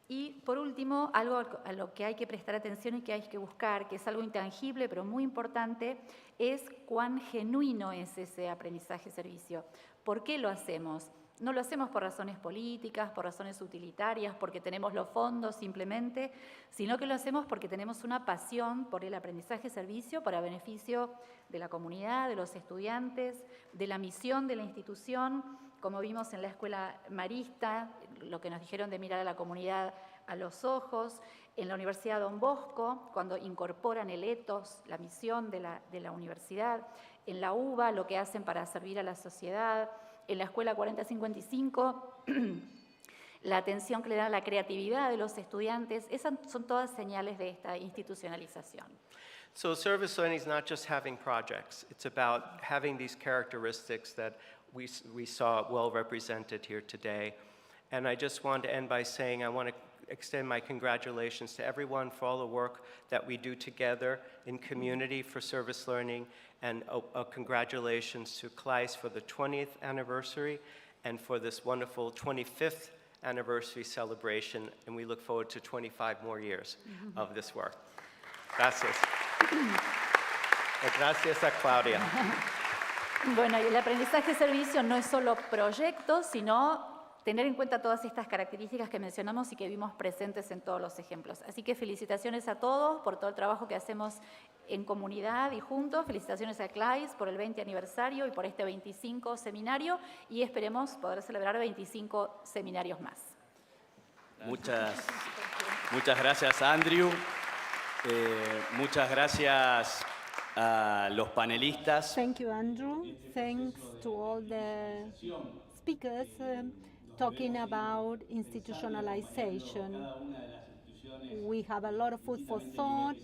Y por último, algo a lo que hay que prestar atención y que hay que buscar, que es algo intangible pero muy importante, es cuán genuino es ese aprendizaje-servicio. ¿Por qué lo hacemos? No lo hacemos por razones políticas, por razones utilitarias, porque tenemos los fondos simplemente, sino que lo hacemos porque tenemos una pasión por el aprendizaje-servicio para beneficio de la comunidad, de los estudiantes, de la misión de la institución, como vimos en la escuela marista, lo que nos dijeron de mirar a la comunidad a los ojos, en la Universidad Don Bosco, cuando incorporan el ethos, la misión de la universidad, en la UBA, lo que hacen para servir a la sociedad, en la escuela 4055, la atención que le dan a la creatividad de los estudiantes, esas son todas señales de esta institucionalización. So service learning is not just having projects, it's about having these characteristics that we saw well represented here today. And I just want to end by saying I want to extend my congratulations to everyone for all the work that we do together in community for service learning, and congratulations to CLAYSS for the 20th anniversary and for this wonderful 25th anniversary celebration, and we look forward to 25 more years of this work. Gracias. Gracias a Claudia. Bueno, y el aprendizaje-servicio no es solo proyectos, sino tener en cuenta todas estas características que mencionamos y que vimos presentes en todos los ejemplos. Así que felicitaciones a todos por todo el trabajo que hacemos en comunidad y juntos. Felicitaciones a CLAYSS por el 20 aniversario y por este 25 seminario, y esperemos poder celebrar 25 seminarios más. Muchas gracias, Andrew. Muchas gracias a los panelistas. Thank you, Andrew. Thanks to all the speakers talking about institutionalization. We have a lot of food for thought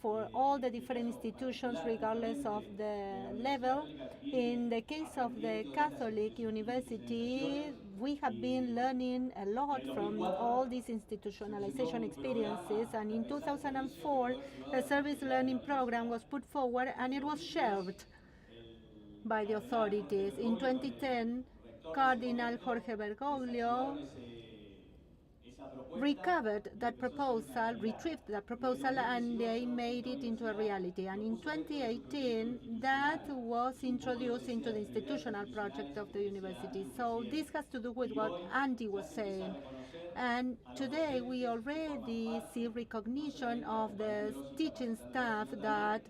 for all the different institutions, regardless of the level. In the case of the Catholic University, we have been learning a lot from all these institutionalization experiences, and in 2004, a service learning program was put forward and it was shelved by the authorities. In 2010, Cardinal Jorge Bergoglio recovered that proposal, retrieved that proposal, and they made it into a reality. And in 2018, that was introduced into the institutional project of the university. So this has to do with what Andy was saying. And today we already see recognition of the teaching staff that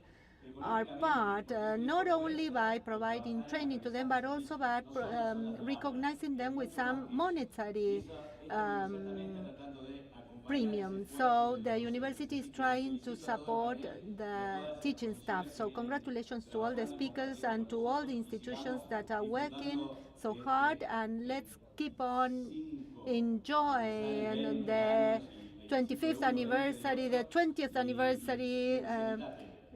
are part, not only by providing training to them, but also by recognizing them with some monetary premium. So the university is trying to support the teaching staff. So congratulations to all the speakers and to all the institutions that are working so hard, and let's keep on enjoying the 25th anniversary, the 20th anniversary,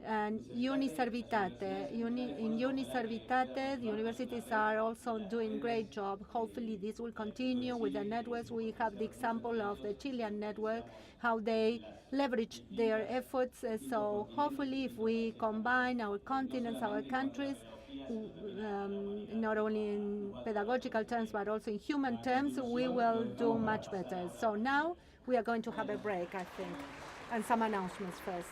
and Uniservitate. In Uniservitate, the universities are also doing a great job. Hopefully this will continue with the networks. We have the example of the Chilean network, how they leverage their efforts. So hopefully if we combine our continents, our countries, not only in pedagogical terms, but also in human terms, we will do much better. So now we are going to have a break, I think, and some announcements first.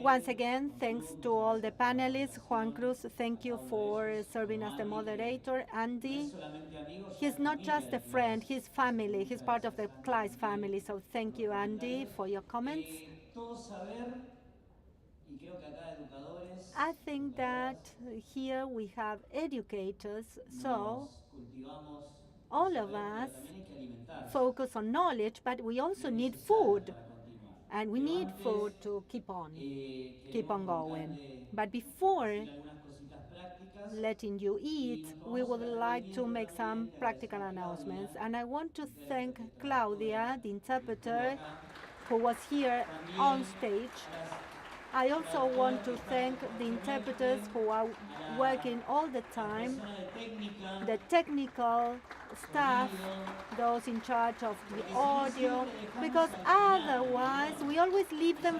Once again, thanks to all the panelists. Juan Cruz, thank you for serving as the moderator. Andy, he's not just a friend, he's family. He's part of the CLAYSS family. So thank you, Andy, for your comments. I think that here we have educators, so all of us focus on knowledge, but we also need food. And we need food to keep on going. But before letting you eat, we would like to make some practical announcements. And I want to thank Claudia, the interpreter, who was here on stage. I also want to thank the interpreters who are working all the time, the technical staff, those in charge of the audio, because otherwise we always leave them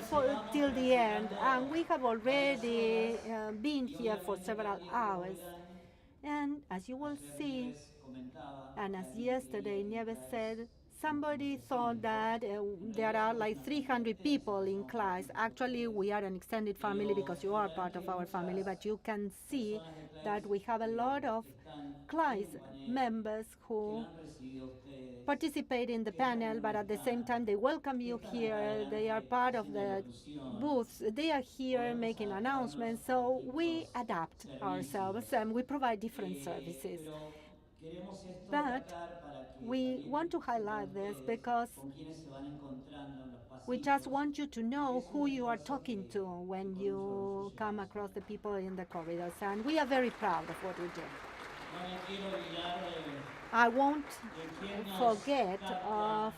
till the end, and we have already been here for several hours. And as you will see, and as yesterday Nieves said, somebody thought that there are like 300 people in CLAYSS. Actually, we are an extended family because you are part of our family, but you can see that we have a lot of CLAYSS members who participate in the panel, but at the same time they welcome you here. They are part of the booths. They are here making announcements, so we adapt ourselves and we provide different services. But we want to highlight this because we just want you to know who you are talking to when you come across the people in the corridors, and we are very proud of what we do. I won't forget of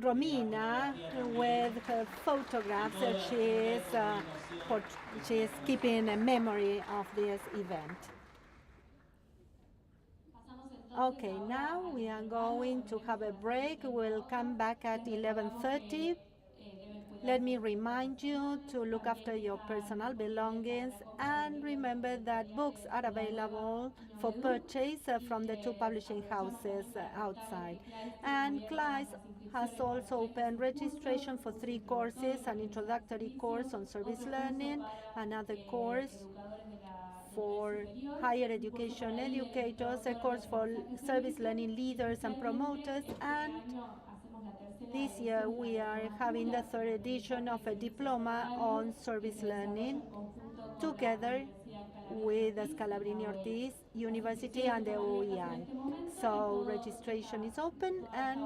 Romina with her photographs. She's keeping a memory of this event. Okay, now we are going to have a break. We'll come back at 11:30. Let me remind you to look after your personal belongings, and remember that books are available for purchase from the two publishing houses outside. And CLAYSS has also opened registration for 3 courses: an introductory course on service learning, another course for higher education educators, a course for service learning leaders and promoters, and this year we are having the 3rd edition of a diploma on service learning together with the Scalabrini Ortiz University and the OEI. So registration is open, and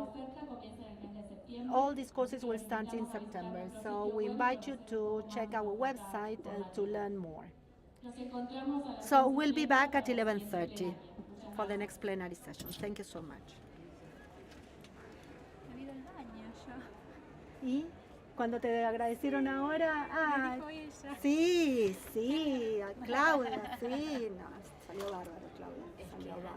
all these courses will start in September. So we invite you to check our website to learn more. So we'll be back at 11:30 for the next plenary session. Thank you so much. ¿Y cuando te agradecieron ahora? Ah, sí, a Claudia, sí. No, salió bárbaro, Claudia. Salió bárbaro.